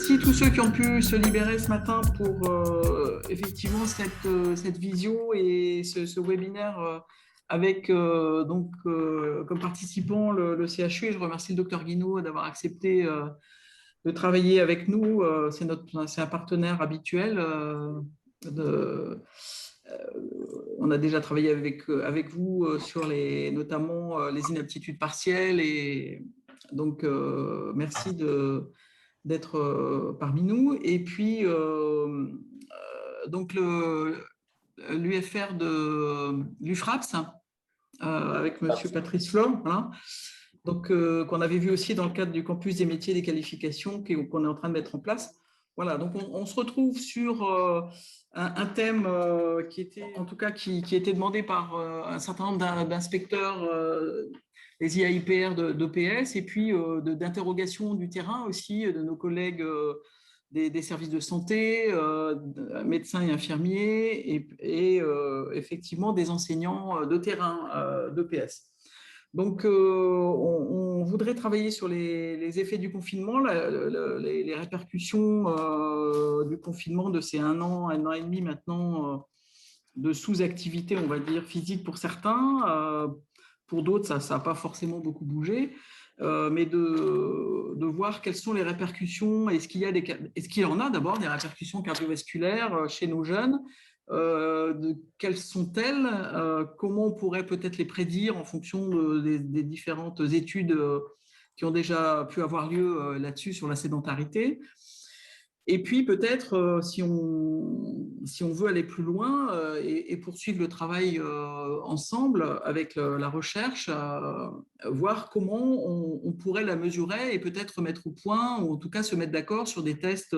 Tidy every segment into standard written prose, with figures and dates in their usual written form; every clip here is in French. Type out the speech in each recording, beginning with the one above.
remercie tous ceux qui ont pu se libérer ce matin pour effectivement cette visio et ce webinaire avec comme participant le CHU. Et je remercie le docteur Guinaud d'avoir accepté de travailler avec nous. C'est un partenaire habituel. On a déjà travaillé avec vous sur notamment les inaptitudes partielles. Et donc, merci d'être parmi nous. Et puis, donc l'UFR de l'UFRAPS, avec Monsieur Patrice Flom, voilà. Donc, qu'on avait vu aussi dans le cadre du campus des métiers et des qualifications qu'on est en train de mettre en place. Voilà, donc on se retrouve sur un thème qui était, en tout cas, qui était demandé par un certain nombre d'inspecteurs, les IAIPR d'EPS, et puis d'interrogations du terrain aussi, de nos collègues des services de santé, médecins et infirmiers, et effectivement des enseignants de terrain d'EPS. Donc, on voudrait travailler sur les effets du confinement, les répercussions du confinement de ces un an et demi maintenant, de sous-activité, on va dire, physique pour certains. Pour d'autres, ça n'a pas forcément beaucoup bougé. Mais de voir quelles sont les répercussions, est-ce qu'il y en a d'abord des répercussions cardiovasculaires chez nos jeunes, quelles sont-elles, comment on pourrait peut-être les prédire en fonction des différentes études qui ont déjà pu avoir lieu là-dessus sur la sédentarité. Et puis peut-être, si on veut aller plus loin et poursuivre le travail ensemble avec la recherche, voir comment on pourrait la mesurer et peut-être mettre au point, ou en tout cas se mettre d'accord sur des tests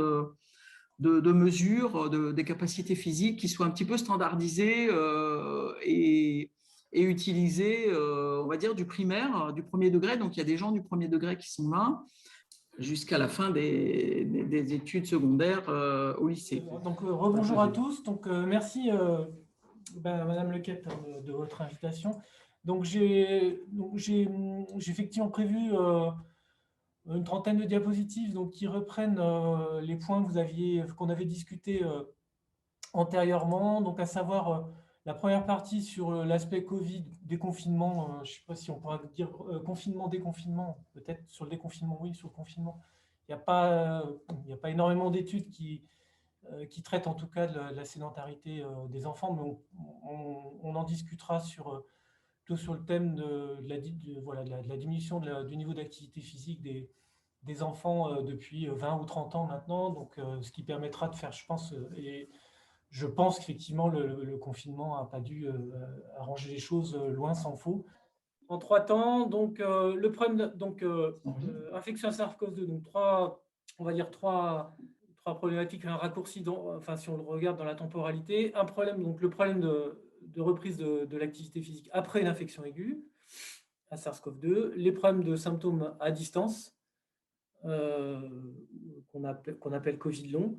de mesure des capacités physiques qui soient un petit peu standardisées et utilisées, on va dire, du primaire, du premier degré. Donc il y a des gens du premier degré qui sont là, jusqu'à la fin des études secondaires au lycée. Donc, rebonjour à tous. Donc, merci, Madame Lequette, de votre invitation. Donc, j'ai effectivement prévu une trentaine de diapositives donc, qui reprennent les points qu'on avait discutés antérieurement, donc à savoir la première partie sur l'aspect Covid, déconfinement, je ne sais pas si on pourra dire confinement, déconfinement, peut-être sur le déconfinement, oui, sur le confinement. Il n'y a pas énormément d'études qui traitent en tout cas de la sédentarité des enfants, mais on en discutera plutôt sur le thème de la diminution du niveau d'activité physique des enfants depuis 20 ou 30 ans maintenant, donc ce qui permettra de faire, je pense qu'effectivement, le confinement n'a pas dû arranger les choses, loin s'en faut. En 3 temps, donc le problème, infection à SARS-CoV-2, donc on va dire trois problématiques, un raccourci, enfin si on le regarde dans la temporalité, un problème, donc le problème de reprise de l'activité physique après une infection aiguë à SARS-CoV-2, les problèmes de symptômes à distance, qu'on appelle Covid long,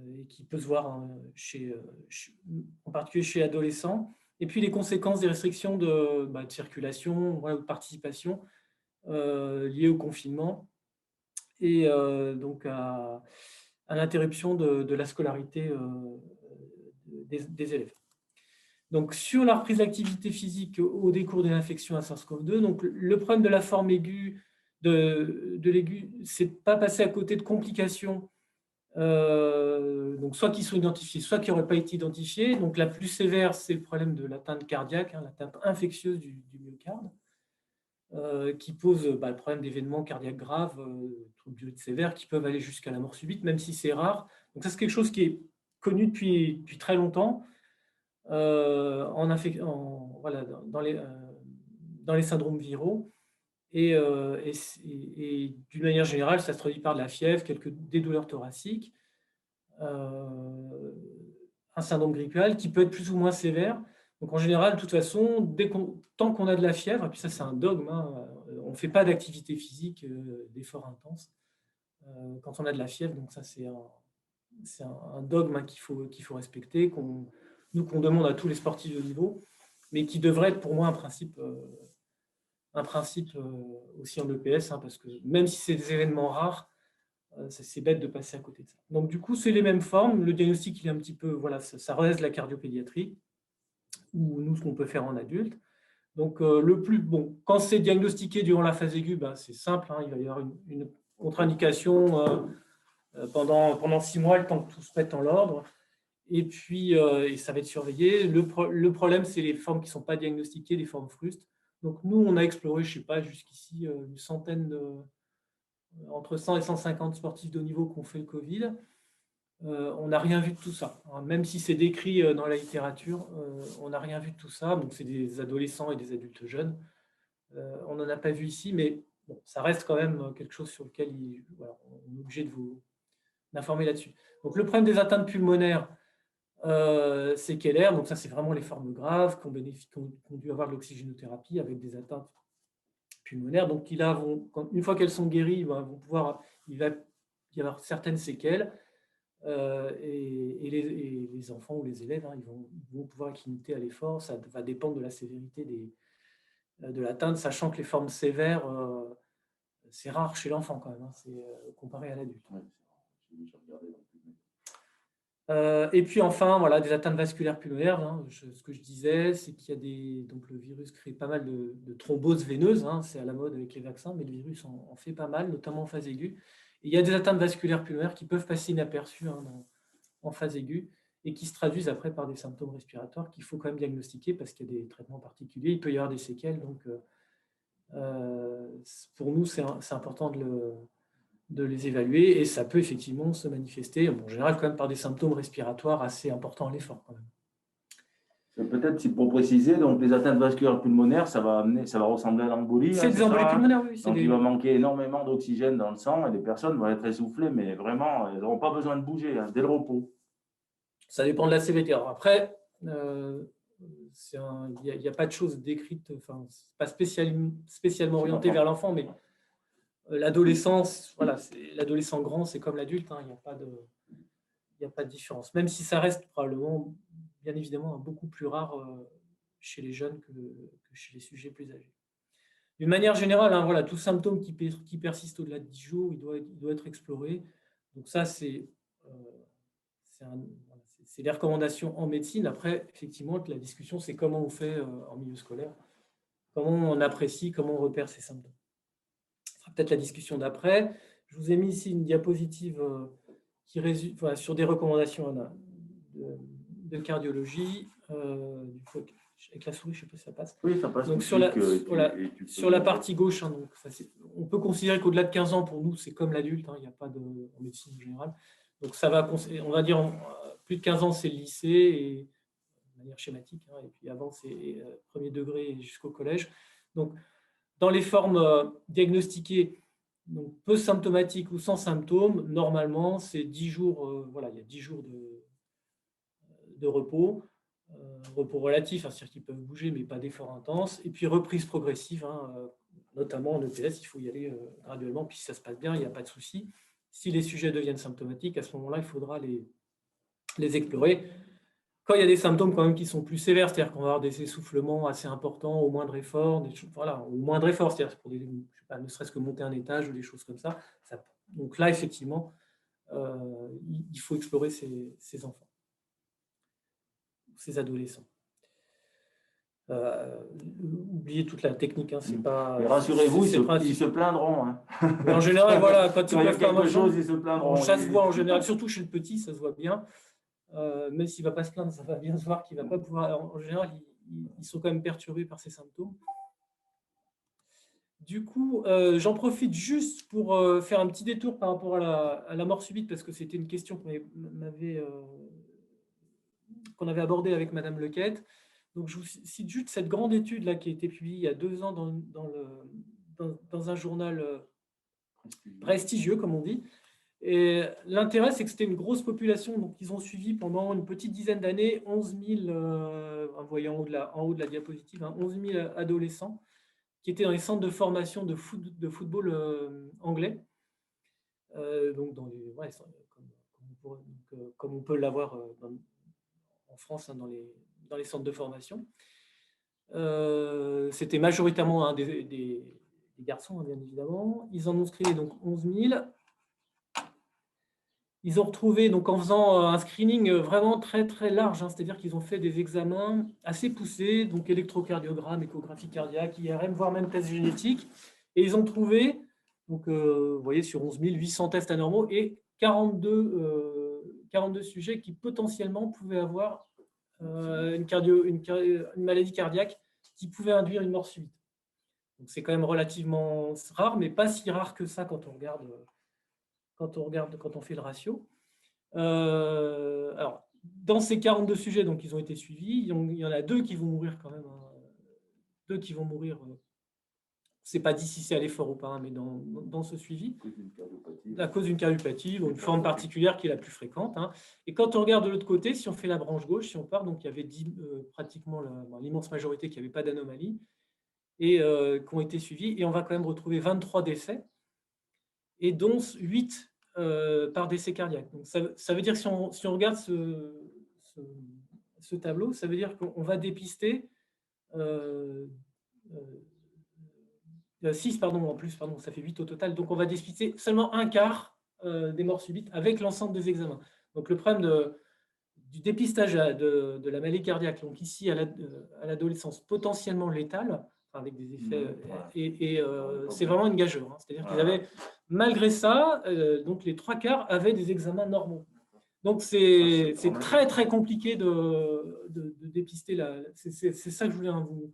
et qui peut se voir en particulier chez l'adolescent, et puis les conséquences des restrictions de circulation, ou de participation liées au confinement, et donc à l'interruption de la scolarité des élèves. Donc, sur la reprise d'activité physique au décours des infections à SARS-CoV-2, donc le problème de la forme aiguë de l'aigu, c'est pas passer à côté de complications, donc soit qui sont identifiées, soit qui n'auraient pas été identifiées. Donc la plus sévère, c'est le problème de l'atteinte cardiaque, l'atteinte infectieuse du myocarde, qui pose le problème d'événements cardiaques graves, troubles sévères, qui peuvent aller jusqu'à la mort subite, même si c'est rare. Donc ça, c'est quelque chose qui est connu depuis très longtemps dans les syndromes viraux. Et d'une manière générale, ça se traduit par de la fièvre, des douleurs thoraciques, un syndrome grippal qui peut être plus ou moins sévère. Donc en général, de toute façon, tant qu'on a de la fièvre, et puis ça c'est un dogme, on ne fait pas d'activité physique, d'effort intense quand on a de la fièvre. Donc ça c'est un dogme qu'il faut respecter, qu'on demande à tous les sportifs de niveau, mais qui devrait être pour moi un principe aussi en EPS, parce que même si c'est des événements rares, C'est bête de passer à côté de ça. Donc, du coup, c'est les mêmes formes. Le diagnostic, il est un petit peu, voilà, ça reste la cardiopédiatrie, ou nous, ce qu'on peut faire en adulte. Donc, quand c'est diagnostiqué durant la phase aiguë, c'est simple, hein, il va y avoir une contre-indication pendant 6 mois, le temps que tout se mette en ordre. Et puis, ça va être surveillé. Le problème, c'est les formes qui ne sont pas diagnostiquées, les formes frustes. Donc, nous, on a exploré, je ne sais pas, jusqu'ici, une centaine entre 100 et 150 sportifs de haut niveau qui ont fait le Covid. On n'a rien vu de tout ça. Même si c'est décrit dans la littérature, on n'a rien vu de tout ça. Donc, c'est des adolescents et des adultes jeunes. On n'en a pas vu ici, mais bon, ça reste quand même quelque chose sur lequel on est obligé de vous d'informer là-dessus. Donc, le problème des atteintes pulmonaires, c'est KLR. Donc, ça, c'est vraiment les formes graves qui ont dû avoir de l'oxygénothérapie avec des atteintes pulmonaires. Donc, une fois qu'elles sont guéries, il va y avoir certaines séquelles. Et les enfants ou les élèves, ils vont pouvoir acclimater à l'effort. Ça va dépendre de la sévérité de l'atteinte, sachant que les formes sévères, c'est rare chez l'enfant quand même, comparé à l'adulte. Et puis enfin, voilà, des atteintes vasculaires pulmonaires. Ce que je disais, c'est qu'il y a donc le virus crée pas mal de thromboses veineuses. C'est à la mode avec les vaccins, mais le virus en fait pas mal, notamment en phase aiguë. Et il y a des atteintes vasculaires pulmonaires qui peuvent passer inaperçues en phase aiguë et qui se traduisent après par des symptômes respiratoires qu'il faut quand même diagnostiquer parce qu'il y a des traitements particuliers. Il peut y avoir des séquelles. Donc, pour nous, c'est important de les évaluer et ça peut effectivement se manifester, en général, quand même par des symptômes respiratoires assez importants à l'effort. Peut-être, pour préciser, donc les atteintes vasculaires pulmonaires, ça va ressembler à l'embolie. C'est des embolies pulmonaires, oui. Donc, il va manquer énormément d'oxygène dans le sang et les personnes vont être essoufflées, mais vraiment, elles n'auront pas besoin de bouger dès le repos. Ça dépend de la sévérité. Alors après, il n'y a pas de choses décrites, enfin, pas spécialement orienté vers l'enfant, mais l'adolescence, voilà, l'adolescent grand, c'est comme l'adulte, il n'y a pas de différence. Même si ça reste probablement, bien évidemment, beaucoup plus rare chez les jeunes que chez les sujets plus âgés. D'une manière générale, voilà, tout symptôme qui persiste au-delà de 10 jours, il doit être exploré. Donc ça, c'est les recommandations en médecine. Après, effectivement, la discussion, c'est comment on fait en milieu scolaire, comment on apprécie, comment on repère ces symptômes. Ce sera peut-être la discussion d'après. Je vous ai mis ici une diapositive qui résume sur des recommandations de cardiologie. Avec la souris, je ne sais pas si ça passe. Oui, ça passe. Donc, sur la partie gauche, donc, on peut considérer qu'au-delà de 15 ans, pour nous, c'est comme l'adulte. Il n'y a pas en médecine en général. Donc, on va dire, plus de 15 ans, c'est le lycée, et de manière schématique. Et puis avant, c'est premier degré jusqu'au collège. Donc, dans les formes diagnostiquées, donc peu symptomatiques ou sans symptômes, normalement, c'est 10 jours, il y a 10 jours de repos, repos relatif, c'est-à-dire qu'ils peuvent bouger, mais pas d'effort intense, et puis reprise progressive, notamment en EPS, il faut y aller graduellement, puis si ça se passe bien, il n'y a pas de souci. Si les sujets deviennent symptomatiques, à ce moment-là, il faudra les explorer. Quand il y a des symptômes quand même qui sont plus sévères, c'est-à-dire qu'on va avoir des essoufflements assez importants au moindre effort, au moindre effort, c'est-à-dire pour ne serait-ce que monter un étage ou des choses comme ça. Donc là, effectivement, il faut explorer ces enfants, ces adolescents. Oubliez toute la technique, c'est pas. Et rassurez-vous, ils se plaindront. Mais en général, voilà, quand ils peuvent pas manger, ils se plaindront. Ça se voit en général, surtout chez le petit, ça se voit bien. Même s'il ne va pas se plaindre, ça va bien se voir qu'il ne va pas pouvoir. En général, ils sont quand même perturbés par ces symptômes. Du coup, j'en profite juste pour faire un petit détour par rapport à la mort subite, parce que c'était une question qu'on avait abordée avec Madame Lequette. Donc, je vous cite juste cette grande étude là qui a été publiée il y a 2 ans dans un journal prestigieux, comme on dit. Et l'intérêt, c'est que c'était une grosse population. Donc, ils ont suivi pendant une petite dizaine d'années 11 000, vous voyez en haut de la diapositive, 11 000 adolescents qui étaient dans les centres de formation de football anglais. Donc, comme on peut l'avoir en France, dans les centres de formation. C'était majoritairement des garçons, bien évidemment. Ils en ont inscrit donc 11 000. Ils ont retrouvé, donc en faisant un screening vraiment très très large, hein, c'est-à-dire qu'ils ont fait des examens assez poussés, donc électrocardiogramme, échographie cardiaque, IRM, voire même test génétique. Et ils ont trouvé, donc, vous voyez, sur 11 800 tests anormaux, et 42 sujets qui potentiellement pouvaient avoir une maladie cardiaque qui pouvait induire une mort subite. Donc c'est quand même relativement rare, mais pas si rare que ça quand on fait le ratio. Alors, dans ces 42 sujets, donc, ils ont été suivis. Il y en a 2 qui vont mourir quand même. Hein. 2 qui vont mourir. C'est pas dit si c'est à l'effort ou pas, hein, mais dans ce suivi. À cause d'une cardiopathie ou une forme particulière qui est la plus fréquente. Hein. Et quand on regarde de l'autre côté, si on fait la branche gauche, si on part, donc il y avait pratiquement l'immense majorité qui n'avait pas d'anomalie et qui ont été suivis. Et on va quand même retrouver 23 décès, et dont 8 par décès cardiaque. Donc ça veut dire que si on regarde ce tableau, ça veut dire qu'on va dépister 6, pardon, en plus, pardon, ça fait 8 au total. Donc on va dépister seulement un quart des morts subites avec l'ensemble des examens. Donc le problème du dépistage de la maladie cardiaque, donc ici à l'adolescence potentiellement létale, avec des effets, c'est vraiment une gageure. Hein. C'est-à-dire qu'ils avaient, malgré ça, donc les 3 quarts avaient des examens normaux. Donc c'est très très compliqué de dépister. C'est ça que je voulais vous.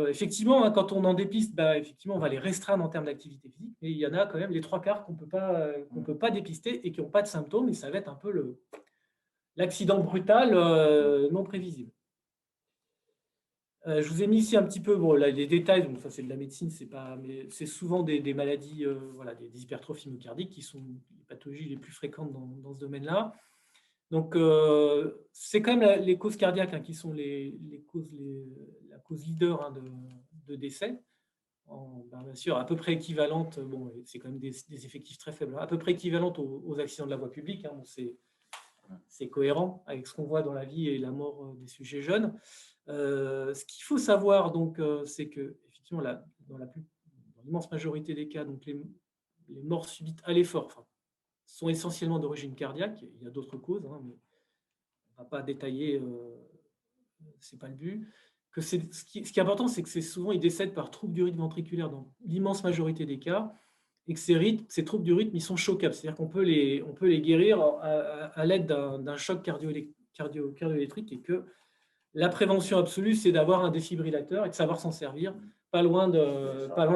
Effectivement, hein, quand on en dépiste, effectivement, on va les restreindre en termes d'activité physique, mais il y en a quand même les 3 quarts qu'on peut pas dépister et qui n'ont pas de symptômes, et ça va être un peu l'accident brutal non prévisible. Je vous ai mis ici un petit peu là, les détails, donc ça c'est de la médecine, mais c'est souvent des maladies, voilà, des hypertrophies myocardiques qui sont les pathologies les plus fréquentes dans ce domaine-là. Donc, c'est quand même les causes cardiaques, hein, qui sont la cause leader, hein, de décès. Bien sûr, à peu près équivalente, bon, c'est quand même des effectifs très faibles, hein, à peu près équivalente aux accidents de la voie publique. Hein, bon, c'est cohérent avec ce qu'on voit dans la vie et la mort des sujets jeunes. Ce qu'il faut savoir, donc, c'est que, effectivement, dans l'immense majorité des cas, donc les morts subites à l'effort, sont essentiellement d'origine cardiaque. Il y a d'autres causes, hein, mais on ne va pas détailler, ce n'est pas le but. Ce qui est important, c'est que ils décèdent par troubles du rythme ventriculaire dans l'immense majorité des cas, et que ces troubles du rythme, ils sont choquables. C'est-à-dire qu'on peut les guérir à l'aide d'un choc cardio-électrique, et que la prévention absolue, c'est d'avoir un défibrillateur et de savoir s'en servir pas loin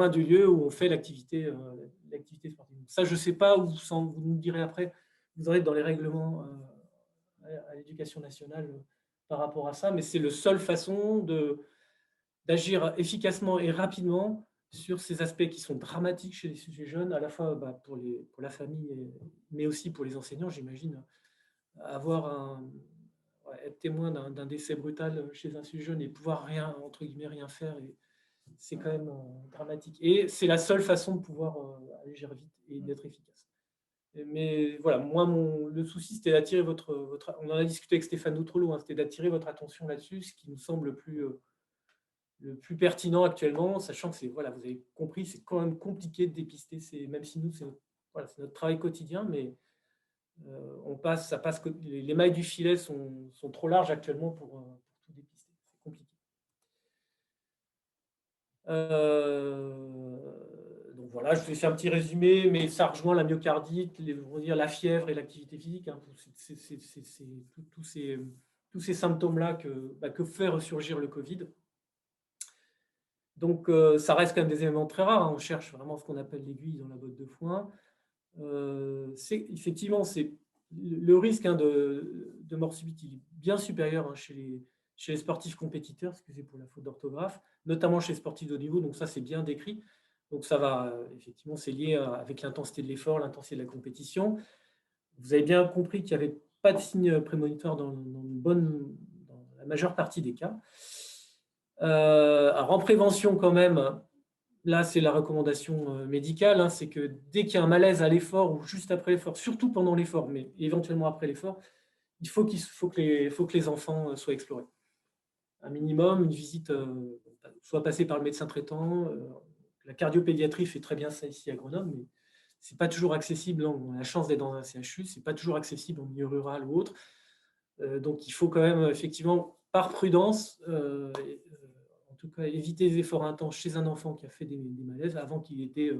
du lieu où on fait l'activité sportive. Ça, je ne sais pas, vous nous direz après, vous aurez dans les règlements à l'éducation nationale par rapport à ça, mais c'est la seule façon d'agir efficacement et rapidement sur ces aspects qui sont dramatiques chez les sujets jeunes, à la fois pour la famille, mais aussi pour les enseignants, j'imagine. Être témoin d'un décès brutal chez un sujet jeune et pouvoir entre guillemets, rien faire, c'est quand même dramatique. Et c'est la seule façon de pouvoir agir vite et d'être efficace. Mais voilà, moi, le souci, c'était d'attirer votre. On en a discuté avec Stéphane Doutrelot, hein, c'était d'attirer votre attention là-dessus, ce qui nous semble le plus pertinent actuellement, sachant que voilà, vous avez compris, c'est quand même compliqué de dépister, même si nous, c'est notre travail quotidien, mais les mailles du filet sont trop larges actuellement pour tout dépister. C'est compliqué. Donc voilà, je vous ai fait un petit résumé, mais ça rejoint la myocardite, la fièvre et l'activité physique. Hein, tous ces symptômes-là que fait ressurgir le Covid. Donc, ça reste quand même des éléments très rares. Hein. On cherche vraiment ce qu'on appelle l'aiguille dans la botte de foin. Effectivement, le risque, hein, de mort subite, il est bien supérieur, hein, chez les sportifs compétiteurs, excusez pour la faute d'orthographe, notamment chez les sportifs de haut niveau. Donc ça, c'est bien décrit. Donc ça va, effectivement, c'est lié avec l'intensité de l'effort, l'intensité de la compétition. Vous avez bien compris qu'il n'y avait pas de signe prémonitoire dans la majeure partie des cas. Alors en prévention quand même, là c'est la recommandation médicale, hein, c'est que dès qu'il y a un malaise à l'effort ou juste après l'effort, surtout pendant l'effort, mais éventuellement après l'effort, il faut que les enfants soient explorés. Un minimum, une visite, soit passée par le médecin traitant, la cardiopédiatrie fait très bien ça ici à Grenoble, mais c'est pas toujours accessible. On a la chance d'être dans un CHU, c'est pas toujours accessible en milieu rural ou autre. Donc, il faut quand même, effectivement, par prudence, en tout cas, éviter les efforts intenses chez un enfant qui a fait des malaises avant qu'il ait été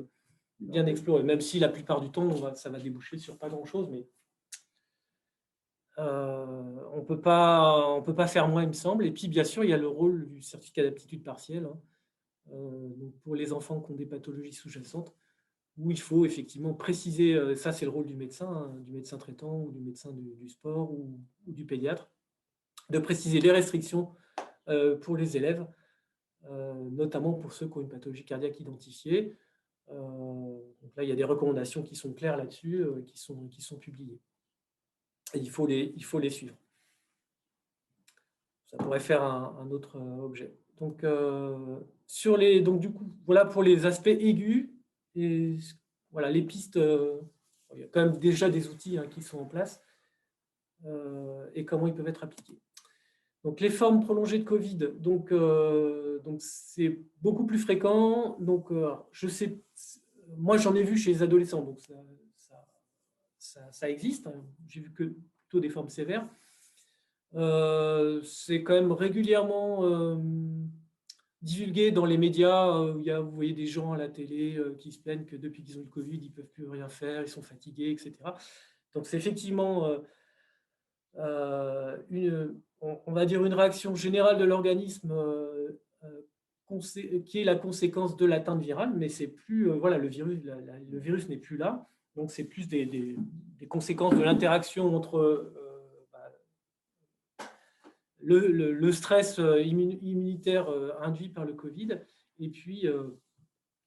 bien exploré. Même si la plupart du temps, ça va déboucher sur pas grand-chose, mais on ne peut pas faire moins, il me semble. Et puis, bien sûr, il y a le rôle du certificat d'aptitude partielle, hein, donc pour les enfants qui ont des pathologies sous-jacentes, où il faut effectivement préciser, ça c'est le rôle du médecin, hein, du médecin traitant ou du médecin du sport ou du pédiatre, de préciser les restrictions pour les élèves, notamment pour ceux qui ont une pathologie cardiaque identifiée. Donc là, il y a des recommandations qui sont claires là-dessus, qui sont publiées. Et il faut les suivre. Ça pourrait faire un autre objet. Donc, donc du coup, voilà pour les aspects aigus. Et voilà, les pistes, il y a quand même déjà des outils, hein, qui sont en place et comment ils peuvent être appliqués. Donc, les formes prolongées de Covid, donc c'est beaucoup plus fréquent. Donc, je sais, moi, j'en ai vu chez les adolescents, donc ça existe. J'ai vu que plutôt des formes sévères. C'est quand même régulièrement divulgué dans les médias, où vous voyez des gens à la télé qui se plaignent que depuis qu'ils ont le Covid, ils ne peuvent plus rien faire, ils sont fatigués, etc. Donc c'est effectivement on va dire une réaction générale de l'organisme qui est la conséquence de l'atteinte virale, mais c'est plus, voilà, le virus n'est plus là. Donc c'est plus des conséquences de l'interaction entre le stress immunitaire induit par le Covid et puis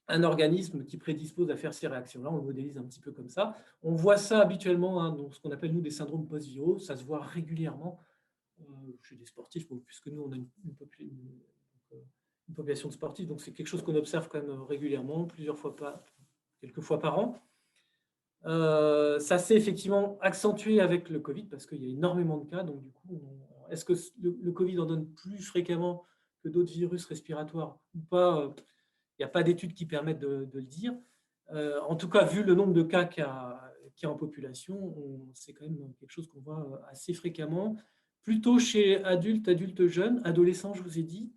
un organisme qui prédispose à faire ces réactions-là. On le modélise un petit peu comme ça. On voit ça habituellement, hein, dans ce qu'on appelle, nous, des syndromes post-viraux. Ça se voit régulièrement chez des sportifs, puisque nous, on a une population de sportifs, donc c'est quelque chose qu'on observe quand même régulièrement, quelques fois par an. Ça s'est effectivement accentué avec le Covid parce qu'il y a énormément de cas. Donc, du coup, est-ce que le Covid en donne plus fréquemment que d'autres virus respiratoires ou pas? Il n'y a pas d'études qui permettent de le dire. En tout cas, vu le nombre de cas qu'il y a en population, c'est quand même quelque chose qu'on voit assez fréquemment, plutôt chez adultes jeunes, adolescents, je vous ai dit.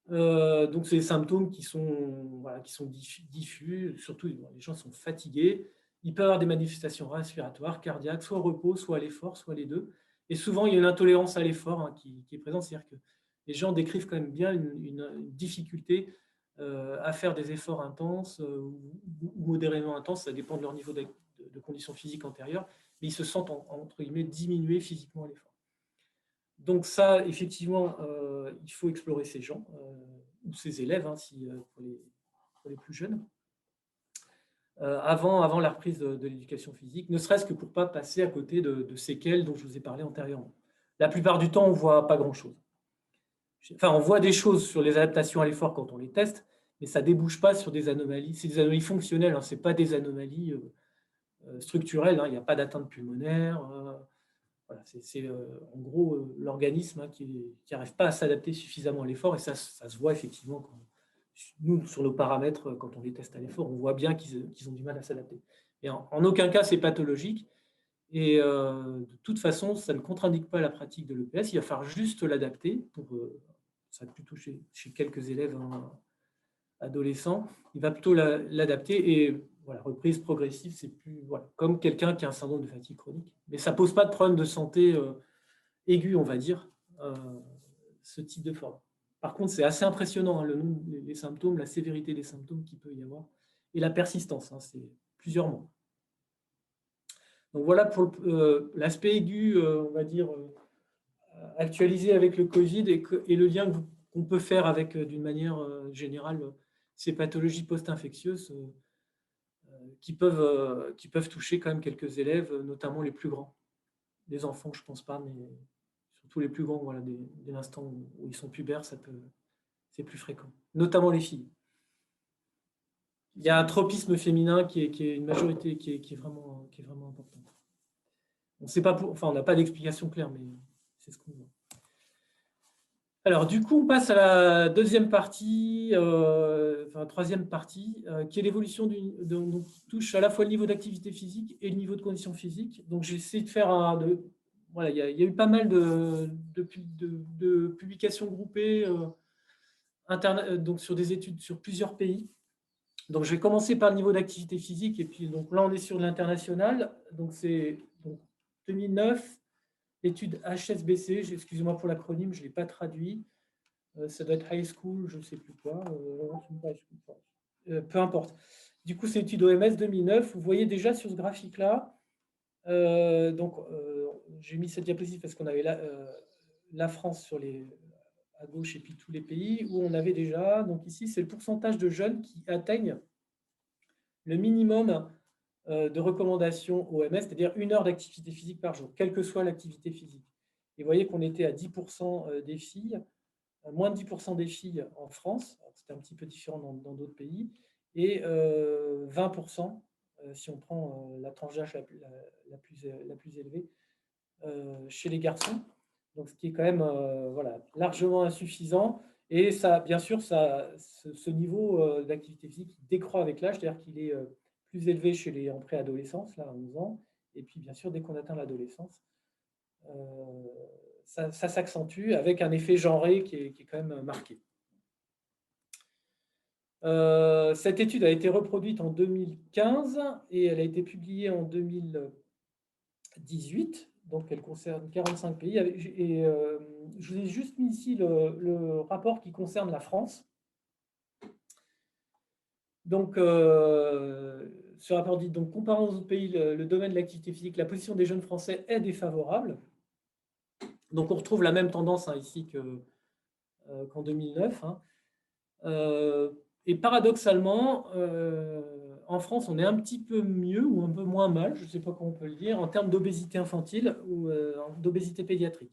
Donc, c'est des symptômes qui sont diffus, surtout les gens sont fatigués. Il peut y avoir des manifestations respiratoires, cardiaques, soit au repos, soit à l'effort, soit les deux. Et souvent, il y a une intolérance à l'effort, hein, qui est présente, c'est-à-dire que les gens décrivent quand même bien une difficulté à faire des efforts intenses ou modérément intenses, ça dépend de leur niveau de conditions physiques antérieures, mais ils se sentent, entre guillemets, diminués physiquement à l'effort. Donc ça, effectivement, il faut explorer ces gens, ou ces élèves, hein, pour les plus jeunes, avant la reprise de l'éducation physique, ne serait-ce que pour ne pas passer à côté de séquelles dont je vous ai parlé antérieurement. La plupart du temps, on ne voit pas grand-chose. Enfin, on voit des choses sur les adaptations à l'effort quand on les teste, mais ça ne débouche pas sur des anomalies. C'est des anomalies fonctionnelles, hein, ce n'est pas des anomalies structurelles, hein, il n'y a pas d'atteinte pulmonaire. Voilà, c'est en gros l'organisme, hein, qui n'arrive pas à s'adapter suffisamment à l'effort, et ça se voit effectivement nous, sur nos paramètres, quand on les teste à l'effort, on voit bien qu'ils ont du mal à s'adapter. Et en aucun cas, c'est pathologique. Et de toute façon, ça ne contre-indique pas la pratique de l'EPS. Il va falloir juste l'adapter. Ça plutôt chez quelques élèves, hein, adolescents. Il va plutôt l'adapter. Et voilà, reprise progressive, c'est plus comme quelqu'un qui a un syndrome de fatigue chronique. Mais ça ne pose pas de problème de santé aigu, on va dire, ce type de forme. Par contre, c'est assez impressionnant, hein, les symptômes, la sévérité des symptômes qu'il peut y avoir et la persistance, hein, c'est plusieurs mois. Donc voilà pour l'aspect aigu, on va dire, actualisé avec le Covid et le lien qu'on peut faire avec, d'une manière générale, ces pathologies post-infectieuses qui peuvent toucher quand même quelques élèves, notamment les plus grands. Les enfants, je ne pense pas, mais surtout les plus grands, voilà, dès l'instant où ils sont pubères, c'est plus fréquent, notamment les filles. Il y a un tropisme féminin qui est une majorité qui est vraiment importante. On sait pas on n'a pas d'explication claire, mais c'est ce qu'on voit. Alors, du coup, on passe à la deuxième partie, enfin, troisième partie, qui est l'évolution donc, qui touche à la fois le niveau d'activité physique et le niveau de condition physique. Donc, j'ai essayé de faire voilà, il y a eu pas mal de publications groupées donc sur des études sur plusieurs pays. Donc, je vais commencer par le niveau d'activité physique. Et puis, donc là, on est sur l'international. Donc, c'est 2009, l'étude HSBC. Excusez-moi pour l'acronyme, je ne l'ai pas traduit. Ça doit être high school, je ne sais plus quoi. Peu importe. Du coup, c'est l'étude OMS 2009. Vous voyez déjà sur ce graphique-là, j'ai mis cette diapositive parce qu'on avait la France à gauche et puis tous les pays où on avait déjà, donc ici, c'est le pourcentage de jeunes qui atteignent le minimum de recommandation OMS, c'est-à-dire 1 heure d'activité physique par jour, quelle que soit l'activité physique. Et vous voyez qu'on était à 10% des filles, moins de 10% des filles en France, c'était un petit peu différent dans d'autres pays, et 20% si on prend la tranche d'âge la plus élevée chez les garçons. Donc, ce qui est quand même voilà, largement insuffisant. Et ça, bien sûr, ce niveau d'activité physique décroît avec l'âge, c'est-à-dire qu'il est plus élevé chez les en préadolescence, là, à 11 ans. Et puis, bien sûr, dès qu'on atteint l'adolescence, ça s'accentue avec un effet genré qui est quand même marqué. Cette étude a été reproduite en 2015 et elle a été publiée en 2018. Donc, elle concerne 45 pays. Et je vous ai juste mis ici le rapport qui concerne la France. Donc, ce rapport dit, donc, comparant aux autres pays, le domaine de l'activité physique, la position des jeunes Français est défavorable. Donc, on retrouve la même tendance ici qu'en 2009. Et paradoxalement, en France, on est un petit peu mieux ou un peu moins mal, je ne sais pas comment on peut le dire, en termes d'obésité infantile ou d'obésité pédiatrique.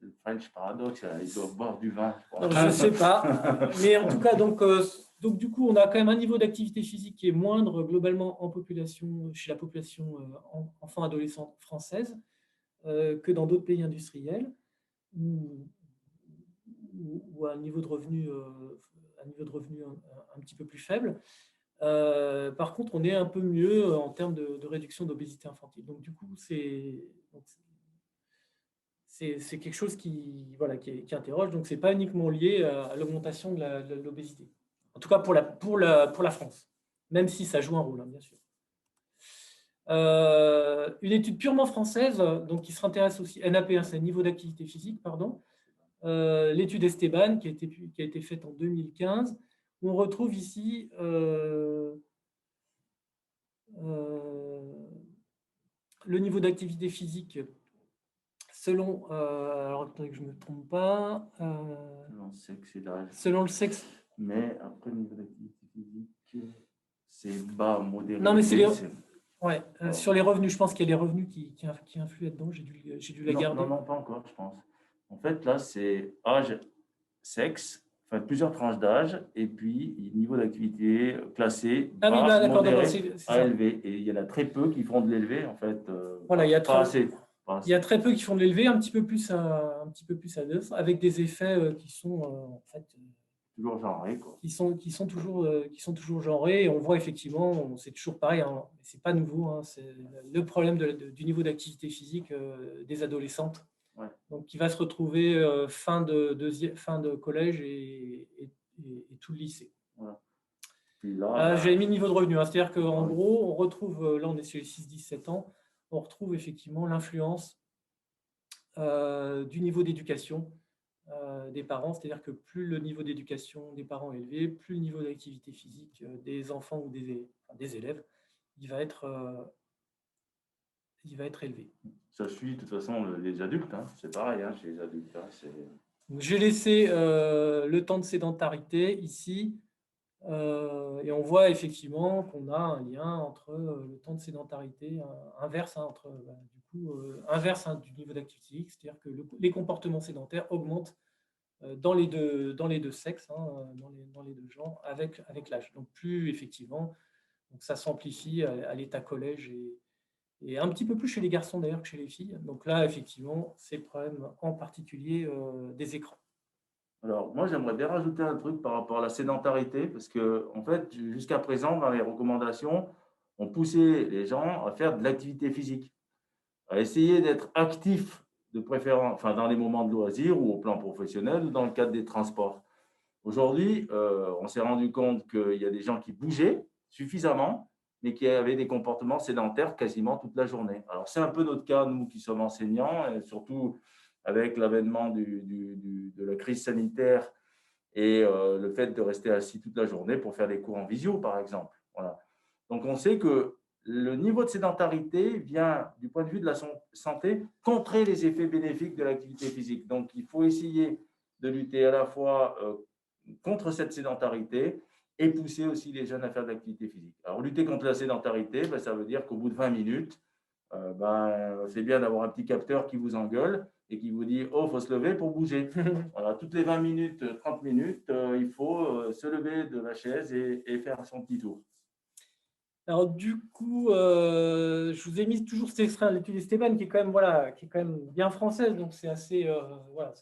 C'est le French paradoxe, ils doivent boire du vin. Alors, je ne sais pas, mais en tout cas, donc du coup, on a quand même un niveau d'activité physique qui est moindre globalement chez la population enfant-adolescente française que dans d'autres pays industriels ou à un niveau de revenu un petit peu plus faible. Par contre, on est un peu mieux en termes de réduction d'obésité infantile. Donc, du coup, c'est quelque chose qui interroge. Donc, ce n'est pas uniquement lié à l'augmentation de l'obésité. En tout cas, pour la France, même si ça joue un rôle, hein, bien sûr. Une étude purement française, donc qui s'intéresse aussi, NAP1, c'est niveau d'activité physique, pardon. L'étude Esteban, qui a été faite en 2015, où on retrouve ici le niveau d'activité physique selon, alors attendez que je ne me trompe pas, Selon le sexe et l'âge. Selon le sexe. Mais après, le niveau d'activité physique, c'est bas, modéré. Non, mais c'est ouais, sur les revenus, je pense qu'il y a les revenus qui influent là-dedans. J'ai dû la garder. Non, pas encore, je pense. En fait, là, c'est âge, sexe, enfin plusieurs tranches d'âge, et puis niveau d'activité classé, ah oui, bas, d'accord, modéré, à élevé. Et il y en a très peu qui font de l'élevé, en fait. Voilà, il y a pas assez. Il y a très peu qui font de l'élevé, un petit peu plus à 2, avec des effets qui sont en fait toujours genrés, quoi. qui sont toujours genrés. Et on voit effectivement, c'est toujours pareil, hein, c'est pas nouveau, hein, c'est le problème du niveau d'activité physique des adolescentes. Ouais. Donc, qui va se retrouver fin de collège et tout le lycée. Voilà. Là, j'avais mis niveau de revenu, hein, c'est-à-dire qu'en gros, on retrouve, là on est sur les 6-17 ans, on retrouve effectivement l'influence du niveau d'éducation des parents, c'est-à-dire que plus le niveau d'éducation des parents est élevé, plus le niveau d'activité physique des enfants ou des élèves, il va être élevé. Ça suit de toute façon les adultes, hein. C'est pareil, hein, chez les adultes. Hein, j'ai laissé le temps de sédentarité ici, et on voit effectivement qu'on a un lien entre le temps de sédentarité inverse, hein, inverse du niveau d'activité physique, c'est-à-dire que les comportements sédentaires augmentent dans les deux sexes, hein, dans les deux genres, avec l'âge. Donc plus effectivement, donc ça s'amplifie à l'état collège et un petit peu plus chez les garçons d'ailleurs que chez les filles. Donc là, effectivement, c'est le problème en particulier des écrans. Alors, moi, j'aimerais bien rajouter un truc par rapport à la sédentarité, parce que, en fait, jusqu'à présent, dans les recommandations, on poussait les gens à faire de l'activité physique, à essayer d'être actif, de préférence, enfin, dans les moments de loisirs ou au plan professionnel ou dans le cadre des transports. Aujourd'hui, on s'est rendu compte qu'il y a des gens qui bougeaient suffisamment, mais qui avaient des comportements sédentaires quasiment toute la journée. Alors, c'est un peu notre cas, nous qui sommes enseignants, et surtout avec l'avènement de la crise sanitaire et le fait de rester assis toute la journée pour faire des cours en visio, par exemple. Voilà. Donc, on sait que le niveau de sédentarité vient, du point de vue de la santé, contrer les effets bénéfiques de l'activité physique. Donc, il faut essayer de lutter à la fois contre cette sédentarité et pousser aussi les jeunes à faire de l'activité physique. Alors, lutter contre la sédentarité, ben, ça veut dire qu'au bout de 20 minutes, c'est bien d'avoir un petit capteur qui vous engueule et qui vous dit « Oh, il faut se lever pour bouger ». Voilà, toutes les 20 minutes, 30 minutes, il faut se lever de la chaise et faire son petit tour. Alors du coup, je vous ai mis toujours cet extrait de l'étude d'Esteban qui est quand même, voilà, qui est quand même bien française, donc c'est assez, voilà,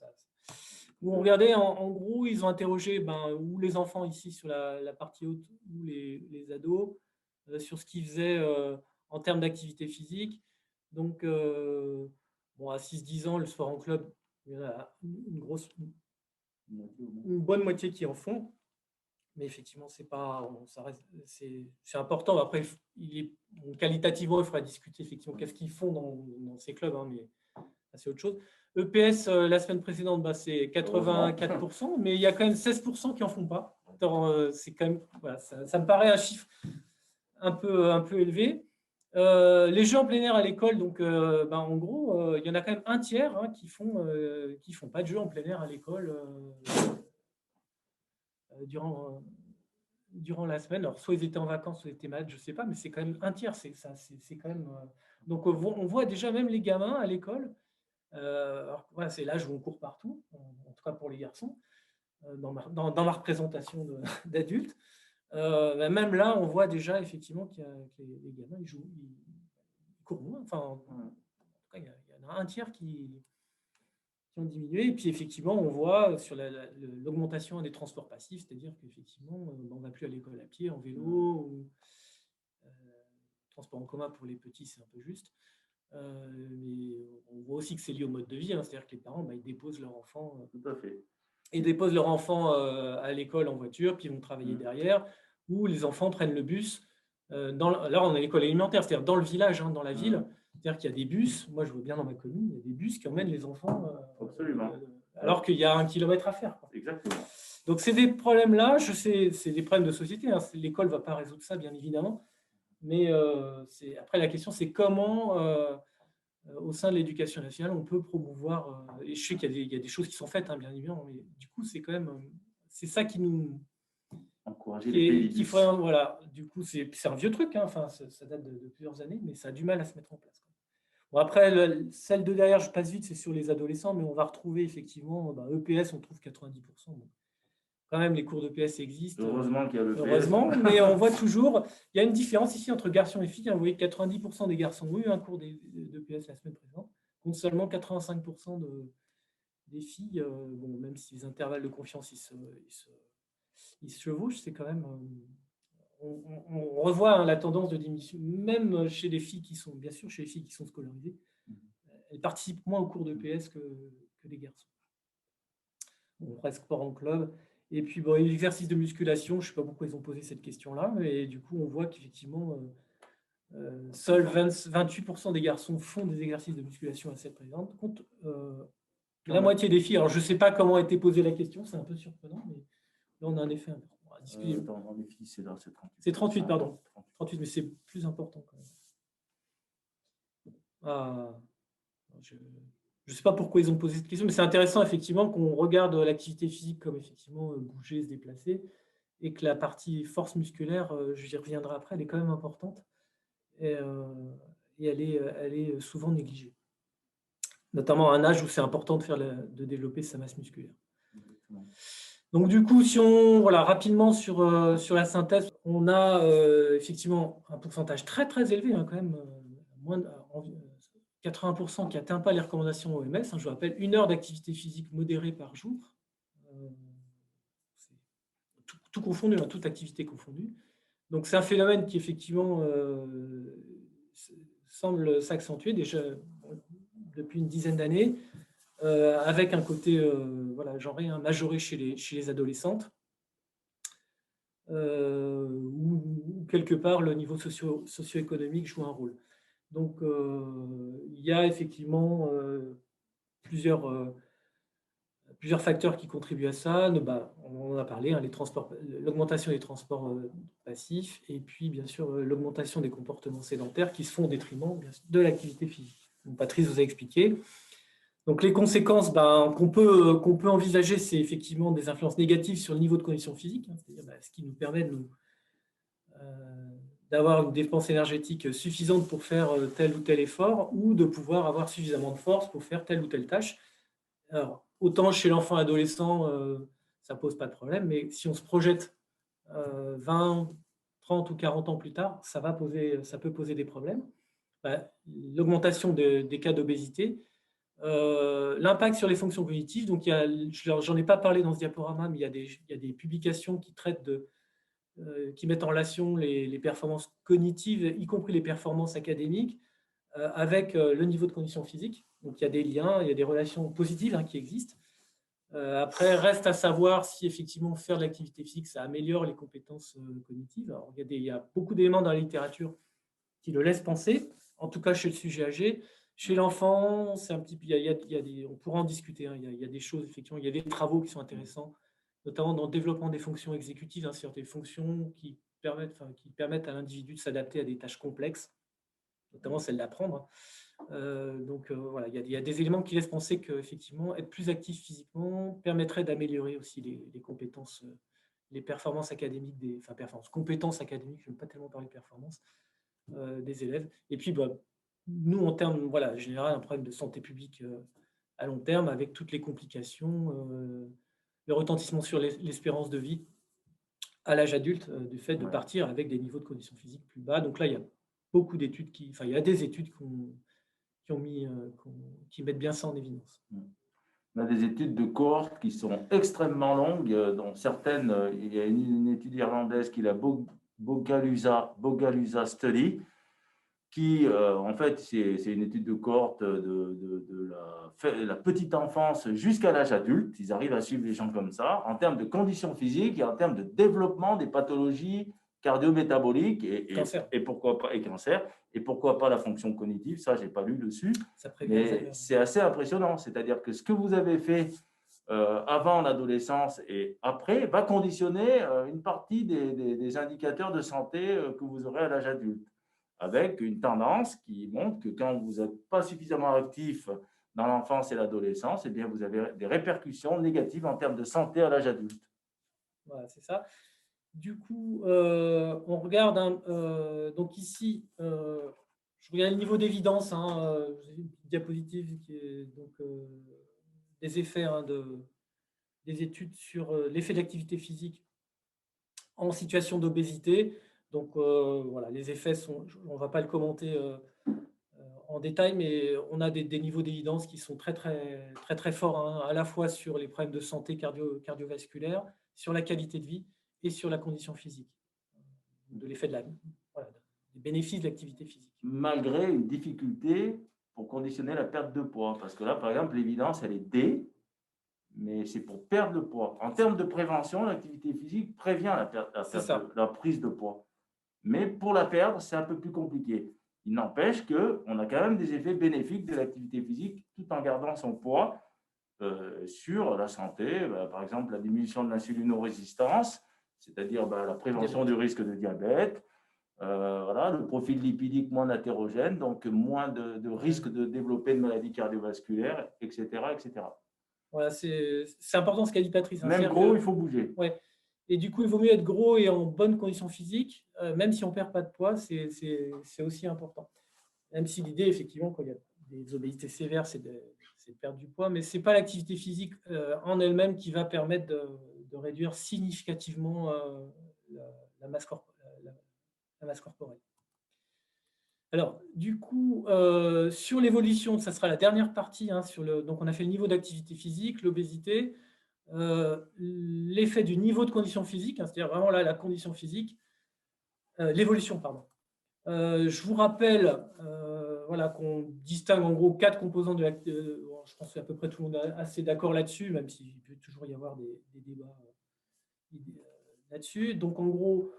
où on regardait, en gros, ils ont interrogé ou les enfants ici sur la partie haute, ou les ados, sur ce qu'ils faisaient en termes d'activité physique. Donc, bon, à 6-10 ans, le sport en club, il y en a une bonne moitié qui en font. Mais effectivement, c'est pas, ça reste, c'est important. Après, qualitativement, il faudra discuter effectivement qu'est-ce qu'ils font dans ces clubs, hein, mais c'est autre chose. EPS, la semaine précédente, c'est 84%, mais il y a quand même 16% qui en font pas. C'est quand même, voilà, ça me paraît un chiffre un peu élevé. Les jeux en plein air à l'école, donc en gros, il y en a quand même un tiers qui font pas de jeux en plein air à l'école durant la semaine. Alors, soit ils étaient en vacances, soit ils étaient malades, je ne sais pas, mais c'est quand même un tiers. C'est quand même. Donc, on voit déjà même les gamins à l'école. Alors, voilà, c'est l'âge où on court partout, en tout cas pour les garçons, dans ma représentation d'adultes. Même là, on voit déjà effectivement que les gamins, ils courent moins. Enfin, en tout cas, il y en a un tiers qui ont diminué. Et puis, effectivement, on voit sur l'augmentation des transports passifs, c'est-à-dire qu'effectivement, on ne va plus à l'école à pied, en vélo, ou transport en commun pour les petits, c'est un peu juste. Mais on voit aussi que c'est lié au mode de vie, hein, c'est-à-dire que les parents, ils déposent leur enfant. Tout à fait. Ils déposent leur enfant à l'école en voiture, puis ils vont travailler derrière, ou les enfants prennent le bus. Là, on est à l'école élémentaire, c'est-à-dire dans le village, dans la ville. C'est-à-dire qu'il y a des bus, moi je vois bien dans ma commune, il y a des bus qui emmènent les enfants alors qu'il y a 1 kilomètre à faire. Quoi. Exactement. Donc c'est des problèmes-là, je sais, c'est des problèmes de société, hein. L'école ne va pas résoudre ça, bien évidemment. Mais après, la question, c'est comment, au sein de l'éducation nationale, on peut promouvoir, et je sais qu'il y a des choses qui sont faites, bien évidemment, mais du coup, c'est quand même, c'est ça qui nous... Encourager les pays. Voilà, du coup, c'est un vieux truc, enfin, ça date de plusieurs années, mais ça a du mal à se mettre en place. Bon, après, celle de derrière, je passe vite, c'est sur les adolescents, mais on va retrouver effectivement, EPS, on trouve 90%. Bon. Quand même, les cours d'EPS existent. Heureusement qu'il y a l'EPS. Heureusement, mais on voit toujours, il y a une différence ici entre garçons et filles. Vous voyez, 90% des garçons ont eu un cours d'EPS la semaine précédente, contre seulement 85% des filles. Bon, même si les intervalles de confiance, ils se chevauchent, c'est quand même... on revoit la tendance de diminution, même chez les filles qui sont, bien sûr, chez les filles qui sont scolarisées. Elles participent moins au cours d'EPS que les garçons. Bon, presque sport en club. Et puis, l'exercice de musculation, je ne sais pas pourquoi ils ont posé cette question-là, mais du coup, on voit qu'effectivement, seuls 28% des garçons font des exercices de musculation à cette présente, contre la moitié des filles. Alors, je ne sais pas comment a été posée la question, c'est un peu surprenant, mais là, on a un effet important. Dans les filles, c'est 38. C'est 38, pardon. 38, mais c'est plus important quand même. Je ne sais pas pourquoi ils ont posé cette question, mais c'est intéressant effectivement qu'on regarde l'activité physique comme effectivement bouger, se déplacer, et que la partie force musculaire, j'y reviendrai après, elle est quand même importante et elle est souvent négligée. Notamment à un âge où c'est important de développer sa masse musculaire. Donc du coup, si on rapidement sur la synthèse, on a effectivement un pourcentage très très élevé, quand même, moins de 80% qui n'atteint pas les recommandations OMS. Je vous rappelle, 1 heure d'activité physique modérée par jour. tout confondu, hein, toute activité confondue. Donc, c'est un phénomène qui, effectivement, semble s'accentuer déjà depuis une dizaine d'années, avec un côté voilà, genré, hein, majoré chez les adolescentes, où quelque part le niveau socio-économique joue un rôle. Donc, il y a effectivement plusieurs facteurs qui contribuent à ça. On en a parlé, hein, l'augmentation des transports passifs et puis, bien sûr, l'augmentation des comportements sédentaires qui se font au détriment de l'activité physique. Donc, Patrice vous a expliqué. Donc, les conséquences qu'on peut envisager, c'est effectivement des influences négatives sur le niveau de condition physique, hein, c'est-à-dire ce qui nous permet d'avoir une dépense énergétique suffisante pour faire tel ou tel effort ou de pouvoir avoir suffisamment de force pour faire telle ou telle tâche. Alors, autant chez l'enfant adolescent, ça ne pose pas de problème, mais si on se projette 20, 30 ou 40 ans plus tard, ça peut poser des problèmes. L'augmentation des cas d'obésité, l'impact sur les fonctions cognitives. Donc, j'en ai pas parlé dans ce diaporama, mais il y a des publications qui traitent qui mettent en relation les performances cognitives, y compris les performances académiques, avec le niveau de condition physique. Donc, il y a des liens, il y a des relations positives, hein, qui existent. Après, reste à savoir si effectivement faire de l'activité physique, ça améliore les compétences cognitives. Alors, il y a beaucoup d'éléments dans la littérature qui le laissent penser, en tout cas chez le sujet âgé. Chez l'enfant, c'est un petit peu, on pourra en discuter, hein, il y a des choses, effectivement, il y a des travaux qui sont intéressants, notamment dans le développement des fonctions exécutives, hein, sur des fonctions qui permettent à l'individu de s'adapter à des tâches complexes, notamment celle d'apprendre. Voilà, il y a des éléments qui laissent penser qu'effectivement, être plus actif physiquement permettrait d'améliorer aussi les compétences, les performances académiques, compétences académiques, je n'aime pas tellement parler de performances, des élèves. Et puis, nous, en termes, voilà, général, un problème de santé publique à long terme, avec toutes les complications, le retentissement sur l'espérance de vie à l'âge adulte, du fait de partir avec des niveaux de conditions physiques plus bas. Donc là, il y a beaucoup d'études il y a des études qui mettent bien ça en évidence. On a des études de cohortes qui sont extrêmement longues, dont certaines, il y a une étude irlandaise qui est la Bogalusa Study, qui, en fait, c'est une étude de cohorte de la petite enfance jusqu'à l'âge adulte. Ils arrivent à suivre les gens comme ça, en termes de conditions physiques et en termes de développement des pathologies cardio-métaboliques et pourquoi pas, et cancer, et pourquoi pas la fonction cognitive. Ça, je n'ai pas lu dessus, mais c'est assez impressionnant. C'est-à-dire que ce que vous avez fait avant l'adolescence et après va conditionner une partie des indicateurs de santé que vous aurez à l'âge adulte, avec une tendance qui montre que quand vous n'êtes pas suffisamment actif dans l'enfance et l'adolescence, eh bien, vous avez des répercussions négatives en termes de santé à l'âge adulte. Voilà, c'est ça. Du coup, on regarde, donc ici, je regarde le niveau d'évidence, hein, une diapositive qui est donc des effets, hein, des études sur l'effet de l'activité physique en situation d'obésité. Donc, voilà, les effets on ne va pas le commenter en détail, mais on a des niveaux d'évidence qui sont très, très, très, très forts, hein, à la fois sur les problèmes de santé cardiovasculaire, sur la qualité de vie et sur la condition physique, de l'effet des bénéfices de l'activité physique. Malgré une difficulté pour conditionner la perte de poids, parce que là, par exemple, l'évidence, elle est D, mais c'est pour perdre le poids. En termes de prévention, l'activité physique prévient la prise de poids. Mais pour la perdre, c'est un peu plus compliqué. Il n'empêche qu'on a quand même des effets bénéfiques de l'activité physique tout en gardant son poids sur la santé. Par exemple, la diminution de l'insulinorésistance, c'est-à-dire la prévention du risque de diabète, voilà, le profil lipidique moins hétérogène, donc moins de risque de développer de maladies cardiovasculaires, etc. etc. Voilà, c'est important ce qu'a dit Patrice. Même gros, il faut bouger. Ouais. Et du coup, il vaut mieux être gros et en bonne condition physique, même si on ne perd pas de poids, c'est aussi important. Même si l'idée, effectivement, quand il y a des obésités sévères, c'est de perdre du poids, mais ce n'est pas l'activité physique en elle-même qui va permettre de réduire significativement la masse corporelle. Alors, du coup, sur l'évolution, ça sera la dernière partie, hein, donc on a fait le niveau d'activité physique, l'obésité. l'effet du niveau de condition physique, hein, c'est-à-dire vraiment là, la condition physique, l'évolution, pardon. Je vous rappelle voilà, qu'on distingue en gros 4 composants de la. Je pense qu'à peu près tout le monde est assez d'accord là-dessus, même s'il peut toujours y avoir des débats là-dessus. Donc en gros,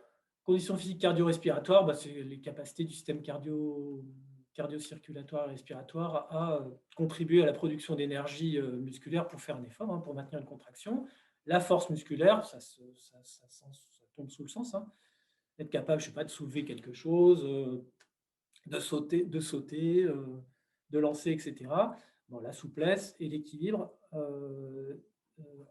conditions physiques cardio-respiratoires, bah, c'est les capacités du système cardio-circulatoire et respiratoire à contribuer à la production d'énergie musculaire pour faire un effort, hein, pour maintenir une contraction. La force musculaire, ça tombe sous le sens, hein. Être capable, je sais pas, de soulever quelque chose, de sauter, de lancer, etc. Bon, la souplesse et l'équilibre.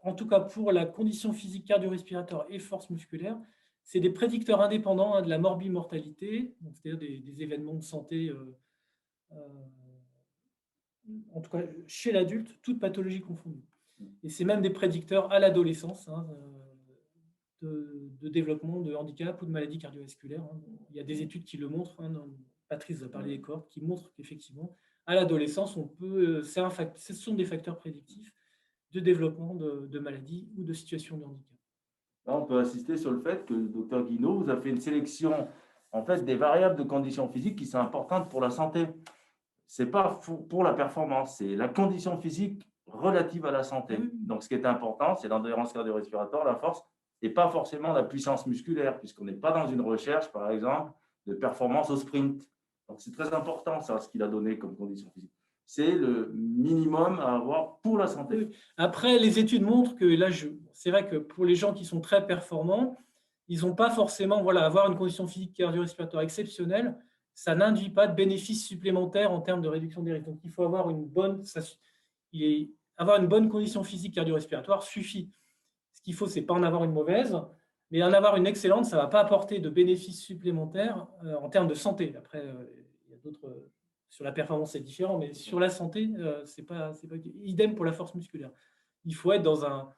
En tout cas, pour la condition physique cardio-respiratoire et force musculaire, c'est des prédicteurs indépendants, hein, de la morbimortalité, c'est-à-dire des événements de santé, en tout cas chez l'adulte, toute pathologie confondue. Et c'est même des prédicteurs à l'adolescence, hein, de développement de handicap ou de maladies cardiovasculaires, hein. Il y a des études qui le montrent, hein, Patrice a parlé des cohortes, qui montrent qu'effectivement, à l'adolescence, ce sont des facteurs prédictifs de développement de maladies ou de situations de handicap. Là, on peut insister sur le fait que le docteur Guinaud vous a fait une sélection en fait, des variables de conditions physiques qui sont importantes pour la santé. Ce n'est pas pour la performance, c'est la condition physique relative à la santé. Donc, ce qui est important, c'est l'endurance cardio-respiratoire, la force, et pas forcément la puissance musculaire, puisqu'on n'est pas dans une recherche, par exemple, de performance au sprint. Donc, c'est très important, ça, ce qu'il a donné comme condition physique. C'est le minimum à avoir pour la santé. Après, les études montrent que là, c'est vrai que pour les gens qui sont très performants, ils n'ont pas forcément, voilà, avoir une condition physique cardio-respiratoire exceptionnelle, ça n'induit pas de bénéfices supplémentaires en termes de réduction des risques. Donc, il faut avoir une bonne condition physique cardio-respiratoire suffit. Ce qu'il faut, c'est pas en avoir une mauvaise, mais en avoir une excellente, ça ne va pas apporter de bénéfices supplémentaires en termes de santé. Après, il y a d'autres. Sur la performance, c'est différent, mais sur la santé, c'est pas idem pour la force musculaire. Il faut être dans un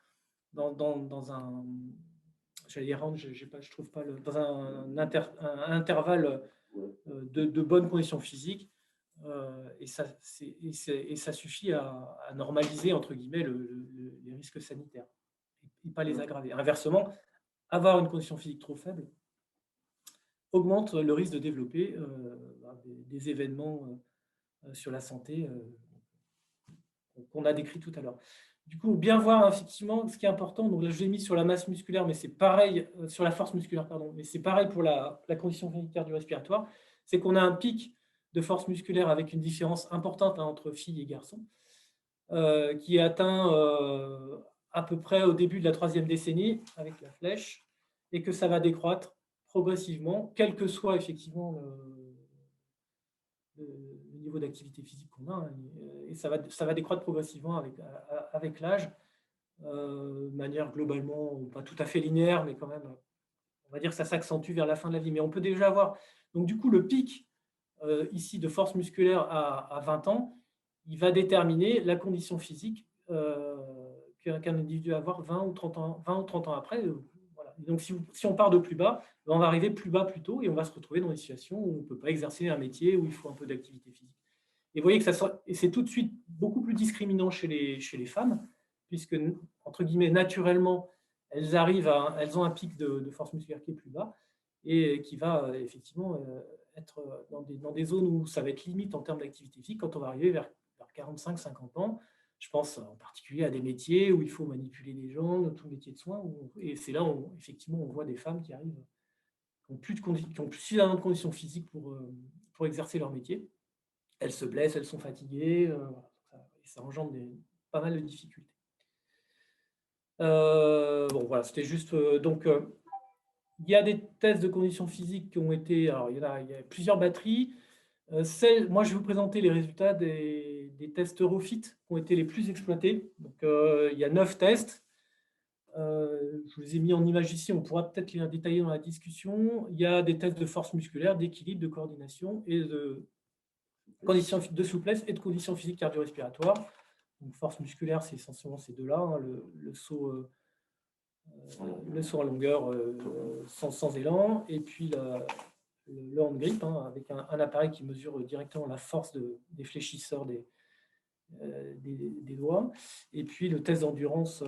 j'allais dire, je trouve pas dans un intervalle de bonnes conditions physiques, et ça suffit à normaliser entre guillemets les risques sanitaires et pas les aggraver. Inversement, avoir une condition physique trop faible augmente le risque de développer des événements sur la santé qu'on a décrit tout à l'heure. Du coup, bien voir effectivement ce qui est important. Donc là, je l'ai mis sur la masse musculaire, mais c'est pareil sur la force musculaire, pardon, mais c'est pareil pour la condition physique cardio-respiratoire. C'est qu'on a un pic de force musculaire avec une différence importante, hein, entre filles et garçons, qui est atteint à peu près au début de la 3e décennie avec la flèche, et que ça va décroître progressivement, quel que soit effectivement le niveau d'activité physique qu'on a, hein, et ça va décroître progressivement avec l'âge, de manière globalement pas tout à fait linéaire, mais quand même, on va dire que ça s'accentue vers la fin de la vie. Mais on peut déjà avoir, donc du coup, le pic ici de force musculaire à 20 ans, il va déterminer la condition physique qu'un individu va avoir 20 ou 30 ans après. Voilà. Donc si on part de plus bas, on va arriver plus bas plus tôt et on va se retrouver dans des situations où on ne peut pas exercer un métier, où il faut un peu d'activité physique. Et vous voyez que c'est tout de suite beaucoup plus discriminant chez les femmes, puisque, entre guillemets, naturellement, elles ont un pic de force musculaire qui est plus bas et qui va effectivement être dans des zones où ça va être limite en termes d'activité physique quand on va arriver vers 45-50 ans. Je pense en particulier à des métiers où il faut manipuler les gens, tout métier de soins. Et c'est là où, effectivement, on voit des femmes qui arrivent, qui ont plus suffisamment de conditions physiques pour exercer leur métier. Elles se blessent, elles sont fatiguées, ça engendre pas mal de difficultés. Bon, voilà, c'était juste. Donc, il y a des tests de conditions physiques qui ont été. Alors, il y a plusieurs batteries. Moi, je vais vous présenter les résultats des tests Eurofit qui ont été les plus exploités. Donc, il y a 9 tests. Je vous les ai mis en image ici, on pourra peut-être les détailler dans la discussion. Il y a des tests de force musculaire, d'équilibre, de coordination et de conditions de souplesse et de conditions physiques cardio-respiratoires. Donc, force musculaire, c'est essentiellement ces deux-là, hein, le saut en longueur sans élan, et puis le hand grip, hein, avec un appareil qui mesure directement la force des fléchisseurs des doigts, et puis le test d'endurance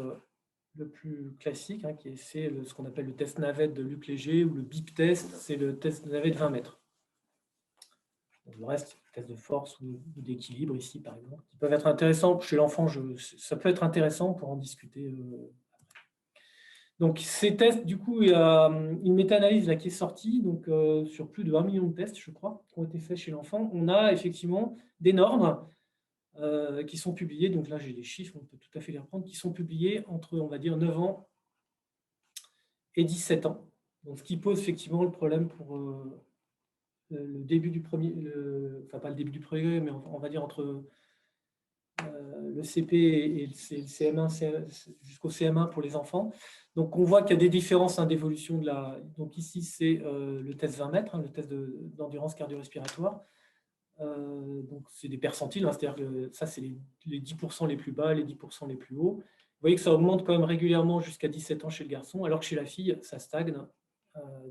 le plus classique, hein, c'est ce qu'on appelle le test navette de Luc Léger, ou le BIP test, c'est le test navette 20 mètres. Donc, le reste, c'est le test de force ou d'équilibre ici, par exemple, qui peuvent être intéressants. Chez l'enfant, ça peut être intéressant pour en discuter. Donc, ces tests, du coup, il y a une méta-analyse là, qui est sortie, donc, sur plus de 1 million de tests, je crois, qui ont été faits chez l'enfant. On a effectivement des normes qui sont publiées. Donc là, j'ai les chiffres, on peut tout à fait les reprendre, qui sont publiées entre, on va dire, 9 ans et 17 ans. Donc, ce qui pose effectivement le problème pour le début du premier, enfin pas le début du premier, mais on va dire entre le CP et le CM1 jusqu'au CM1 pour les enfants. Donc, on voit qu'il y a des différences d'évolution de la. Donc, ici, c'est le test 20 mètres, hein, le test d'endurance cardio-respiratoire. Donc, c'est des percentiles, hein, c'est-à-dire que ça, c'est les 10% les plus bas, les 10% les plus hauts. Vous voyez que ça augmente quand même régulièrement jusqu'à 17 ans chez le garçon, alors que chez la fille, ça stagne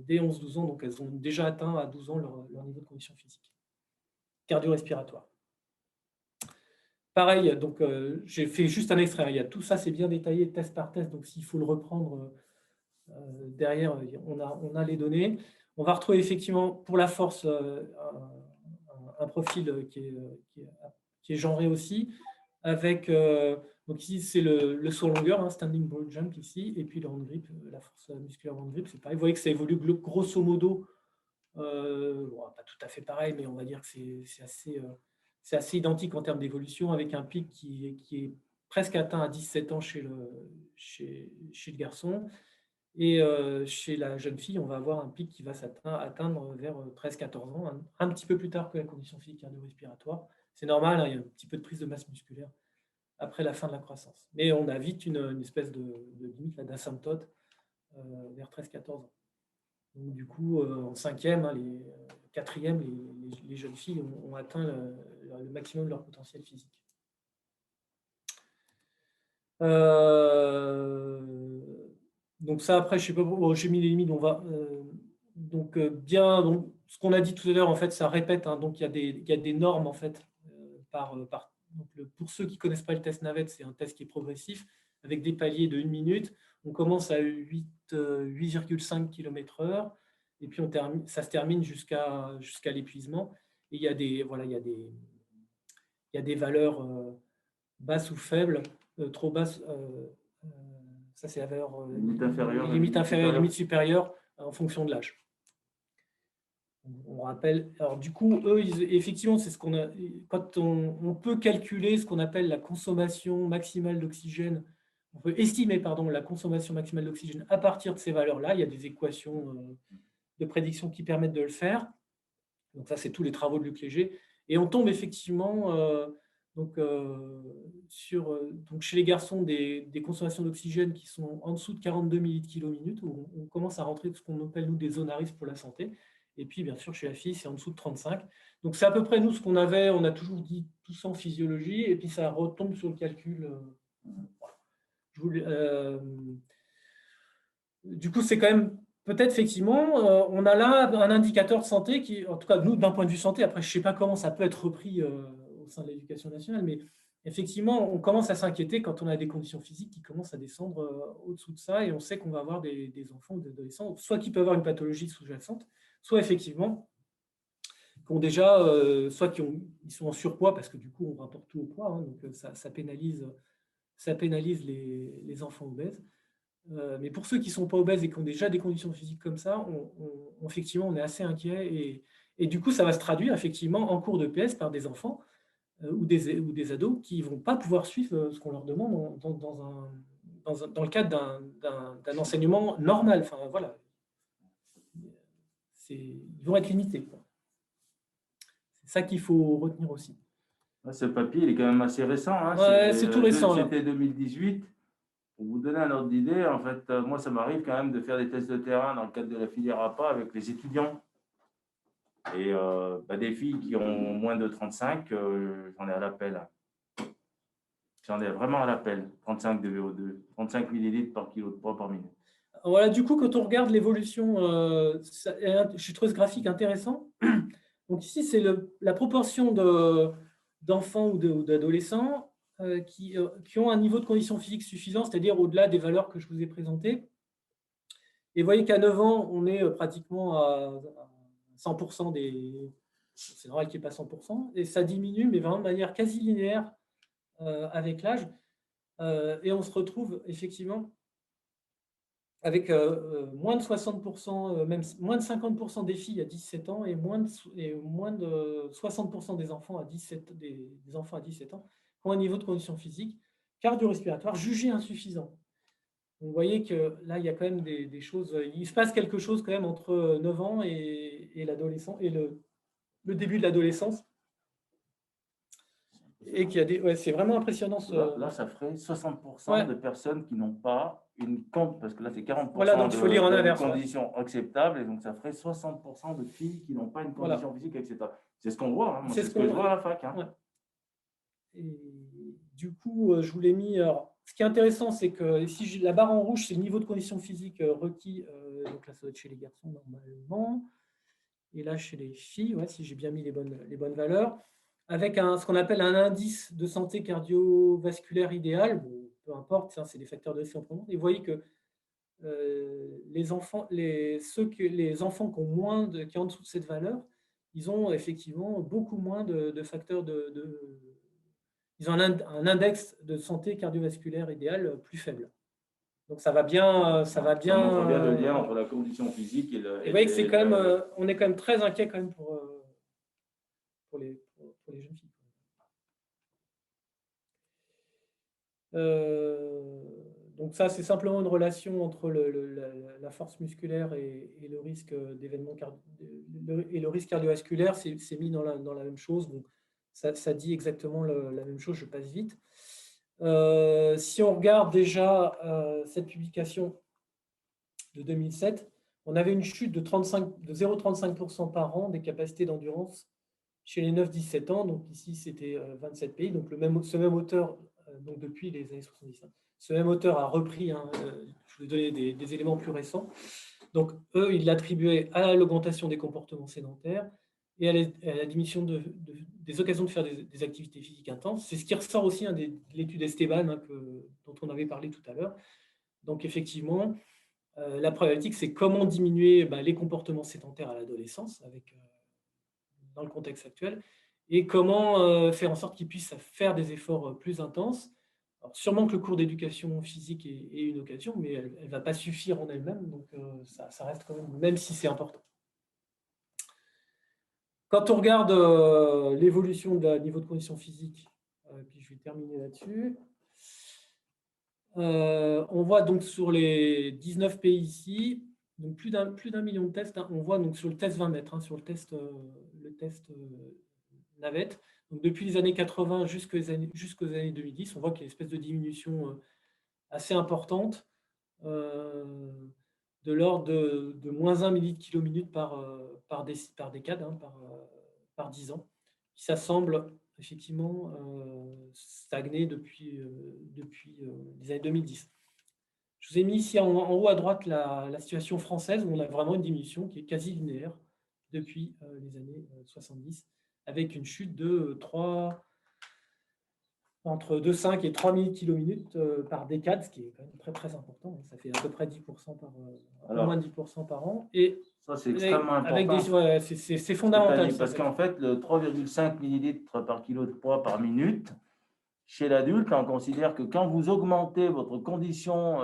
dès 11-12 ans. Donc, elles ont déjà atteint à 12 ans leur niveau de condition physique cardio-respiratoire. Pareil, donc j'ai fait juste un extrait. Il y a tout ça, c'est bien détaillé test par test. Donc, s'il faut le reprendre derrière, on a les données. On va retrouver effectivement pour la force un profil qui est genré aussi, avec, donc ici c'est le saut en longueur, hein, standing broad jump ici, et puis le hand grip, la force musculaire hand grip, c'est pareil. Vous voyez que ça évolue grosso modo, bon, pas tout à fait pareil, mais on va dire que c'est assez identique en termes d'évolution, avec un pic qui est presque atteint à 17 ans chez le garçon. Et chez la jeune fille, on va avoir un pic qui va atteindre vers 13-14 ans, un petit peu plus tard que la condition physique cardio-respiratoire. C'est normal, hein, il y a un petit peu de prise de masse musculaire après la fin de la croissance. Mais on a vite une espèce de limite d'asymptote vers 13-14 ans. Donc, du coup, en cinquième, hein, quatrième, les jeunes filles ont atteint le maximum de leur potentiel physique. Donc ça, après, je sais pas, j'ai mis les limites, on va... donc, bien, donc, ce qu'on a dit tout à l'heure, en fait, ça répète, hein, donc il y a des normes, en fait, donc pour ceux qui ne connaissent pas le test navette, c'est un test qui est progressif, avec des paliers de 1 minute. On commence à 8,5 km/h, et puis ça se termine jusqu'à l'épuisement. Et il y a des valeurs basses ou faibles, trop basses. Ça, c'est la valeur limite inférieure, limite supérieure, en fonction de l'âge. On rappelle. Alors, du coup, eux, effectivement, c'est ce qu'on a. Quand on peut calculer ce qu'on appelle la consommation maximale d'oxygène, on peut estimer, pardon, la consommation maximale d'oxygène à partir de ces valeurs-là. Il y a des équations de prédiction qui permettent de le faire. Donc, ça, c'est tous les travaux de Luc Léger. Et on tombe effectivement. Donc, chez les garçons, des consommations d'oxygène qui sont en dessous de 42 ml/kg, où on commence à rentrer de ce qu'on appelle, nous, des zones à risque pour la santé. Et puis, bien sûr, chez la fille, c'est en dessous de 35. Donc, c'est à peu près, nous, ce qu'on avait. On a toujours dit tout ça en physiologie, et puis ça retombe sur le calcul. Du coup, c'est quand même... Peut-être, effectivement, on a là un indicateur de santé qui, en tout cas, nous, d'un point de vue santé, après, je ne sais pas comment ça peut être repris au sein de l'éducation nationale, mais effectivement, on commence à s'inquiéter quand on a des conditions physiques qui commencent à descendre au-dessous de ça, et on sait qu'on va avoir des enfants ou des adolescents, soit qui peuvent avoir une pathologie sous-jacente, soit effectivement, qui ont déjà, soit ils sont en surpoids, parce que du coup, on rapporte tout au poids, hein, donc ça pénalise les enfants obèses. Mais pour ceux qui ne sont pas obèses et qui ont déjà des conditions physiques comme ça, effectivement, on est assez inquiet. Et du coup, ça va se traduire effectivement en cours de PS par des enfants ou des ados qui ne vont pas pouvoir suivre ce qu'on leur demande dans le cadre d'un enseignement normal. Enfin, voilà. Ils vont être limités, quoi. C'est ça qu'il faut retenir aussi. Ce papier, il est quand même assez récent. Hein. Ouais, c'est tout récent. C'était 2018. Pour vous donner un ordre d'idée, en fait, moi, ça m'arrive quand même de faire des tests de terrain dans le cadre de la filière APA avec les étudiants. Et des filles qui ont moins de 35, j'en ai à l'appel. J'en ai vraiment à l'appel. 35 de VO2, 35 millilitres par kilo de poids par minute. Voilà, du coup, quand on regarde l'évolution, je trouve ce graphique intéressant. Donc ici, c'est la proportion d'enfants ou d'adolescents qui ont un niveau de condition physique suffisant, c'est-à-dire au-delà des valeurs que je vous ai présentées. Et vous voyez qu'à 9 ans, on est pratiquement à 100% des... C'est normal qu'il n'y ait pas 100%, et ça diminue, mais vraiment de manière quasi linéaire avec l'âge. Et on se retrouve effectivement avec moins de 60%, même moins de 50% des filles à 17 ans et moins de 60% des enfants à 17, des enfants à 17 ans qui ont un niveau de condition physique cardio-respiratoire jugé insuffisant. Donc, vous voyez que là, il y a quand même des choses. Il se passe quelque chose quand même entre 9 ans et l'adolescent et le début de l'adolescence. Et qu'il y a des. Ouais, c'est vraiment impressionnant. Là, ça ferait 60% ouais. de personnes qui n'ont pas une compte, parce que là, c'est 40% voilà, donc il faut lire en inverse, conditions acceptables, et donc ça ferait 60% de filles qui n'ont pas une condition physique acceptable. C'est ce qu'on voit, hein. C'est ce que je vois à la fac. Hein. Ouais. Et du coup, je vous l'ai mis. Alors, ce qui est intéressant, c'est que si la barre en rouge, c'est le niveau de condition physique requis. Donc là, ça doit être chez les garçons normalement. Et là, chez les filles, ouais, si j'ai bien mis les bonnes valeurs, avec ce qu'on appelle un indice de santé cardiovasculaire idéal. Bon, peu importe, c'est des facteurs de risque en prenant. Et vous voyez que les enfants qui ont moins qui ont en dessous de cette valeur, ils ont effectivement beaucoup moins de facteurs ils ont un index de santé cardiovasculaire idéal plus faible. Donc ça va bien. Ça montre bien le lien entre la condition physique et le. Et vous voyez que c'est quand même, on est quand même très inquiet quand même pour les jeunes filles. Donc ça, c'est simplement une relation entre la force musculaire et le risque d'événements et le risque cardiovasculaire. C'est mis dans la même chose. Donc ça dit exactement la même chose. Je passe vite. Si on regarde déjà cette publication de 2007, on avait une chute de 0,35% par an des capacités d'endurance chez les 9-17 ans. Donc ici, c'était 27 pays. Donc ce même auteur, donc depuis les années 70, ce même auteur a repris, je vous ai donné des éléments plus récents. Donc eux, ils l'attribuaient à l'augmentation des comportements sédentaires et à la diminution des occasions de faire des activités physiques intenses. C'est ce qui ressort aussi de l'étude Esteban dont on avait parlé tout à l'heure. Donc effectivement, la problématique, c'est comment diminuer les comportements sédentaires à l'adolescence dans le contexte actuel et comment faire en sorte qu'ils puissent faire des efforts plus intenses. Alors, sûrement que le cours d'éducation physique est une occasion, mais elle ne va pas suffire en elle-même, donc ça reste quand même si c'est important. Quand on regarde l'évolution du niveau de condition physique, puis je vais terminer là-dessus, on voit donc sur les 19 pays ici, donc plus d'un million de tests, on voit donc sur le test 20 mètres, sur le test navette, donc depuis les années 80 jusqu'aux années 2010, on voit qu'il y a une espèce de diminution assez importante de l'ordre de moins 1 millilitre kilo-minute par décade, par 10 ans. Ça semble effectivement stagner depuis les années 2010. Je vous ai mis ici en haut à droite la situation française où on a vraiment une diminution qui est quasi linéaire depuis les années 70, avec une chute de entre 2,5 et 3 000 km par décade, ce qui est quand même très très important. Ça fait à peu près 10% moins de 10% par an. Et ça, c'est extrêmement important. C'est fondamental. Parce qu'en fait, le 3,5 millilitres par kilo de poids par minute, chez l'adulte, on considère que quand vous augmentez votre condition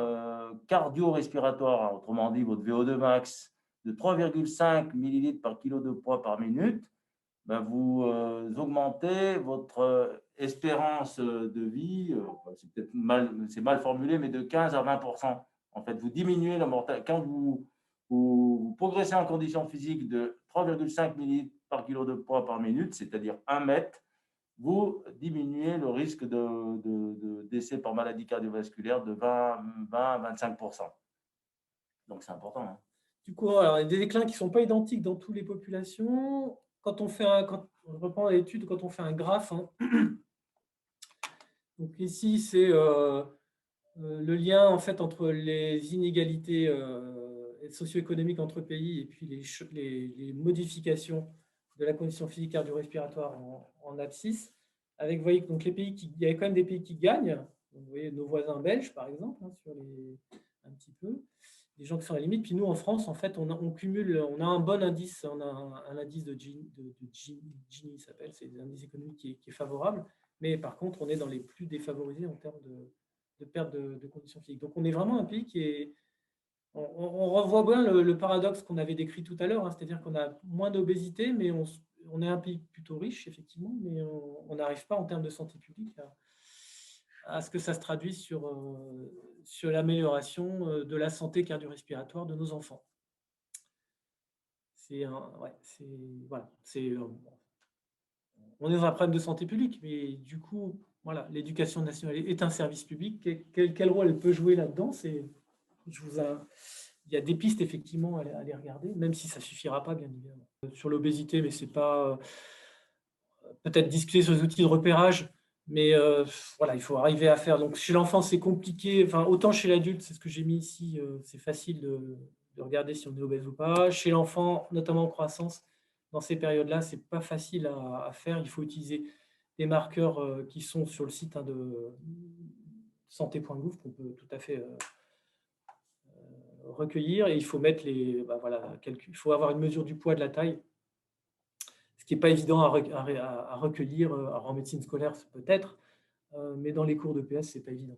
cardio-respiratoire, autrement dit votre VO2 max, de 3,5 millilitres par kilo de poids par minute, vous augmentez votre espérance de vie, c'est peut-être mal formulé, mais de 15 à 20%. En fait, vous diminuez la mortalité. Quand vous progressez en condition physique de 3,5 millilitres par kilo de poids par minute, c'est-à-dire 1 mètre, vous diminuez le risque de décès par maladie cardiovasculaire de 20 à 25%. Donc, c'est important. Hein. Du coup, alors, il y a des déclins qui ne sont pas identiques dans toutes les populations. Quand on reprend l'étude, quand on fait un graphe, donc ici, c'est le lien en fait entre les inégalités socio-économiques entre pays et puis les modifications de la condition physique cardio-respiratoire en abscisse. avec, vous voyez, donc il y avait quand même des pays qui gagnent. Donc, vous voyez, nos voisins belges, par exemple, hein, un petit peu, des gens qui sont à la limite. Puis nous, en France, en fait, on cumule, on a un bon indice, on a un indice de Gini, il s'appelle, c'est un indice économique qui est favorable. Mais par contre, on est dans les plus défavorisés en termes de perte de conditions physiques. Donc, on est vraiment un pays qui est… On revoit bien le paradoxe qu'on avait décrit tout à l'heure, hein, c'est-à-dire qu'on a moins d'obésité, mais on est un pays plutôt riche, effectivement, mais on n'arrive pas en termes de santé publique à ce que ça se traduise sur l'amélioration de la santé cardio-respiratoire de nos enfants. Voilà, on est dans un problème de santé publique, mais du coup, voilà, l'éducation nationale est un service public. Quel rôle elle peut jouer là-dedans? Il y a des pistes effectivement à les regarder, même si ça ne suffira pas, bien évidemment. Sur l'obésité, mais c'est pas peut-être discuter sur les outils de repérage, mais voilà, il faut arriver à faire. Donc chez l'enfant, c'est compliqué. Enfin, autant chez l'adulte, c'est ce que j'ai mis ici, c'est facile de regarder si on est obèse ou pas. Chez l'enfant, notamment en croissance, dans ces périodes-là, c'est pas facile à faire. Il faut utiliser des marqueurs qui sont sur le site de santé.gouv qu'on peut tout à fait recueillir, et il faut mettre il faut avoir une mesure du poids, de la taille, ce qui n'est pas évident à recueillir. Alors en médecine scolaire peut-être, mais dans les cours de PS c'est pas évident.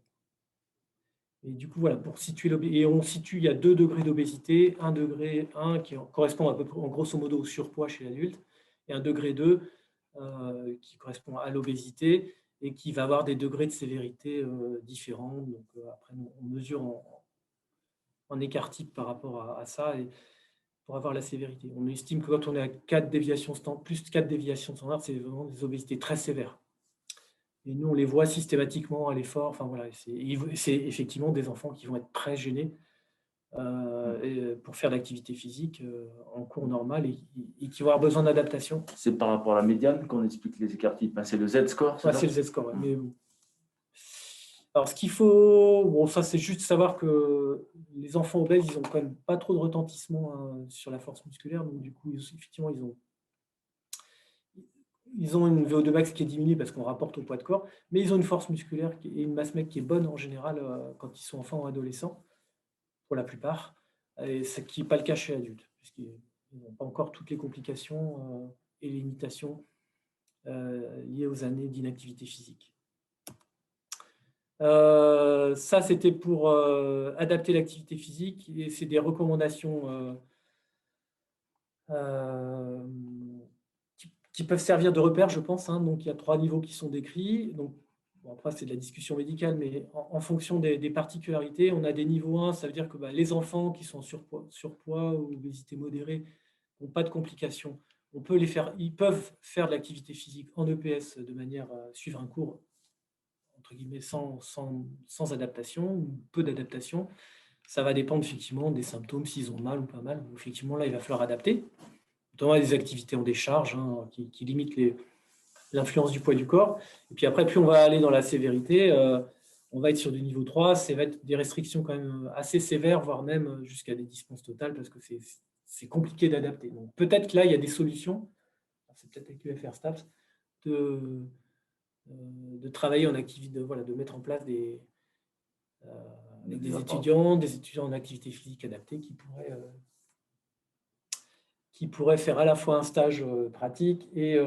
Et du coup voilà, pour situer l'obésité, et on situe, il y a 2 degrés d'obésité, un degré 1 qui correspond à peu près en grosso modo au surpoids chez l'adulte, et un degré 2 qui correspond à l'obésité et qui va avoir des degrés de sévérité différents. Donc après on mesure en écart type par rapport à ça, et pour avoir la sévérité. On estime que quand on est à 4 déviations plus de 4 déviations standards, c'est vraiment des obésités très sévères. Et nous, on les voit systématiquement à l'effort. Enfin, voilà, c'est effectivement des enfants qui vont être très gênés pour faire l'activité physique en cours normal et qui vont avoir besoin d'adaptation. C'est par rapport à la médiane qu'on explique les écarts types. C'est le Z-score, c'est le Z-score, ouais. Mais bon. Alors, ce qu'il faut, ça c'est juste savoir que les enfants obèses, ils n'ont quand même pas trop de retentissement sur la force musculaire. Donc, du coup, effectivement, ils ont une VO2 max qui est diminuée parce qu'on rapporte au poids de corps, mais ils ont une force musculaire et une masse mec qui est bonne en général quand ils sont enfants ou adolescents, pour la plupart, et ce qui n'est pas le cas chez adultes, puisqu'ils n'ont pas encore toutes les complications et les limitations liées aux années d'inactivité physique. Ça, c'était pour adapter l'activité physique, et c'est des recommandations qui peuvent servir de repère, je pense. Hein. Donc, il y a 3 niveaux qui sont décrits. Donc, bon, après, c'est de la discussion médicale, mais en fonction des particularités, on a des niveaux 1, ça veut dire que les enfants qui sont en surpoids ou obésité modérée n'ont pas de complications. Ils peuvent faire de l'activité physique en EPS de manière à suivre un cours entre guillemets, sans adaptation ou peu d'adaptation. Ça va dépendre effectivement des symptômes, s'ils ont mal ou pas mal. Effectivement, là, il va falloir adapter. Notamment des activités en décharge qui limitent l'influence du poids du corps. Et puis après, plus on va aller dans la sévérité, on va être sur du niveau 3. Ça va être des restrictions quand même assez sévères, voire même jusqu'à des dispenses totales, parce que c'est compliqué d'adapter. Donc peut-être que là, il y a des solutions. C'est peut-être avec UFR STAPS de travailler en activité, de mettre en place des étudiants en activité physique adaptée qui pourraient faire à la fois un stage pratique et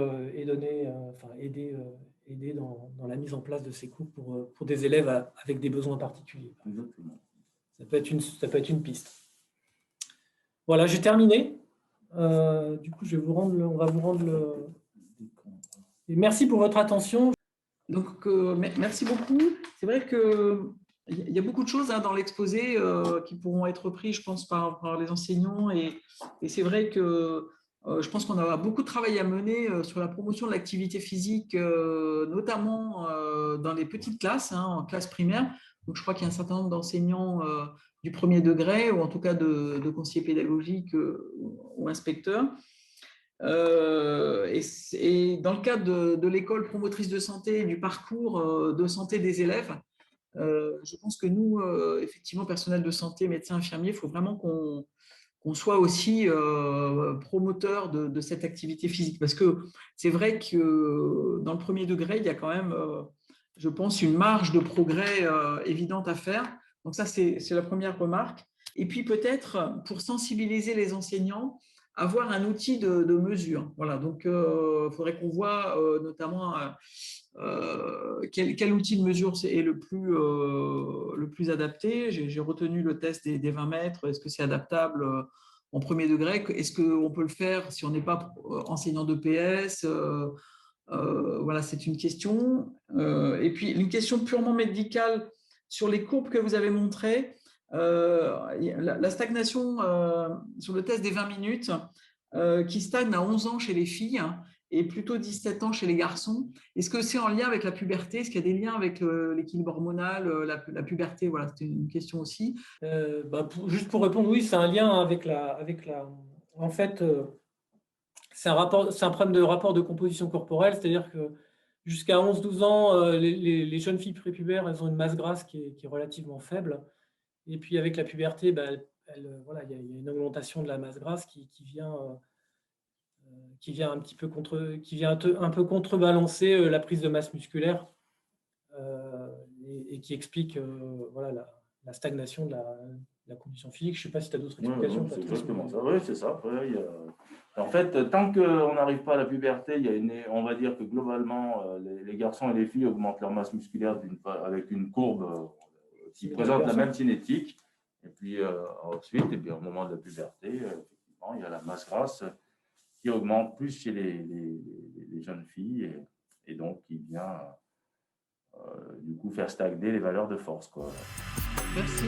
aider dans la mise en place de ces cours pour des élèves avec des besoins particuliers. Exactement. Ça peut être une piste. Voilà, j'ai terminé. Du coup, on va vous rendre le… Et merci pour votre attention. Donc, merci beaucoup. C'est vrai qu'il y a beaucoup de choses dans l'exposé qui pourront être prises, je pense, par les enseignants. Et c'est vrai que je pense qu'on a beaucoup de travail à mener sur la promotion de l'activité physique, notamment dans les petites classes, en classe primaire. Donc, je crois qu'il y a un certain nombre d'enseignants du premier degré, ou en tout cas de conseillers pédagogiques ou inspecteurs. Et dans le cadre de l'école promotrice de santé et du parcours de santé des élèves, je pense que nous, effectivement, personnel de santé, médecins, infirmiers, il faut vraiment qu'on soit aussi promoteur de cette activité physique. Parce que c'est vrai que dans le premier degré, il y a quand même, je pense, une marge de progrès évidente à faire. Donc ça, c'est la première remarque. Et puis peut-être, pour sensibiliser les enseignants, avoir un outil de mesure. Voilà, donc il faudrait qu'on voit notamment quel outil de mesure est le plus adapté. J'ai retenu le test des 20 mètres. Est-ce que c'est adaptable en premier degré? Est-ce qu'on peut le faire si on n'est pas enseignant d'EPS? Voilà, c'est une question. Et puis, une question purement médicale sur les courbes que vous avez montrées. La stagnation sur le test des 20 minutes qui stagne à 11 ans chez les filles et plutôt 17 ans chez les garçons. Est-ce que c'est en lien avec la puberté? Est-ce qu'il y a des liens avec l'équilibre hormonal, la puberté? Voilà, c'était une question aussi. Juste pour répondre, oui, c'est un lien avec en fait, c'est un problème de rapport de composition corporelle, c'est-à-dire que jusqu'à 11-12 ans, les jeunes filles prépubères, elles ont une masse grasse qui est relativement faible. Et puis avec la puberté, voilà, il y a une augmentation de la masse grasse qui vient un petit peu un peu contrebalancer la prise de masse musculaire et qui explique voilà, la stagnation de la condition physique. Je ne sais pas si tu as d'autres explications. C'est exactement ça. Oui, c'est ça. Après, en fait, tant qu'on n'arrive pas à la puberté, on va dire que globalement, les garçons et les filles augmentent leur masse musculaire avec une courbe qui présente la même cinétique. Et puis ensuite, et bien, au moment de la puberté, effectivement, il y a la masse grasse qui augmente plus chez les jeunes filles et donc qui vient du coup faire stagner les valeurs de force, quoi. Merci.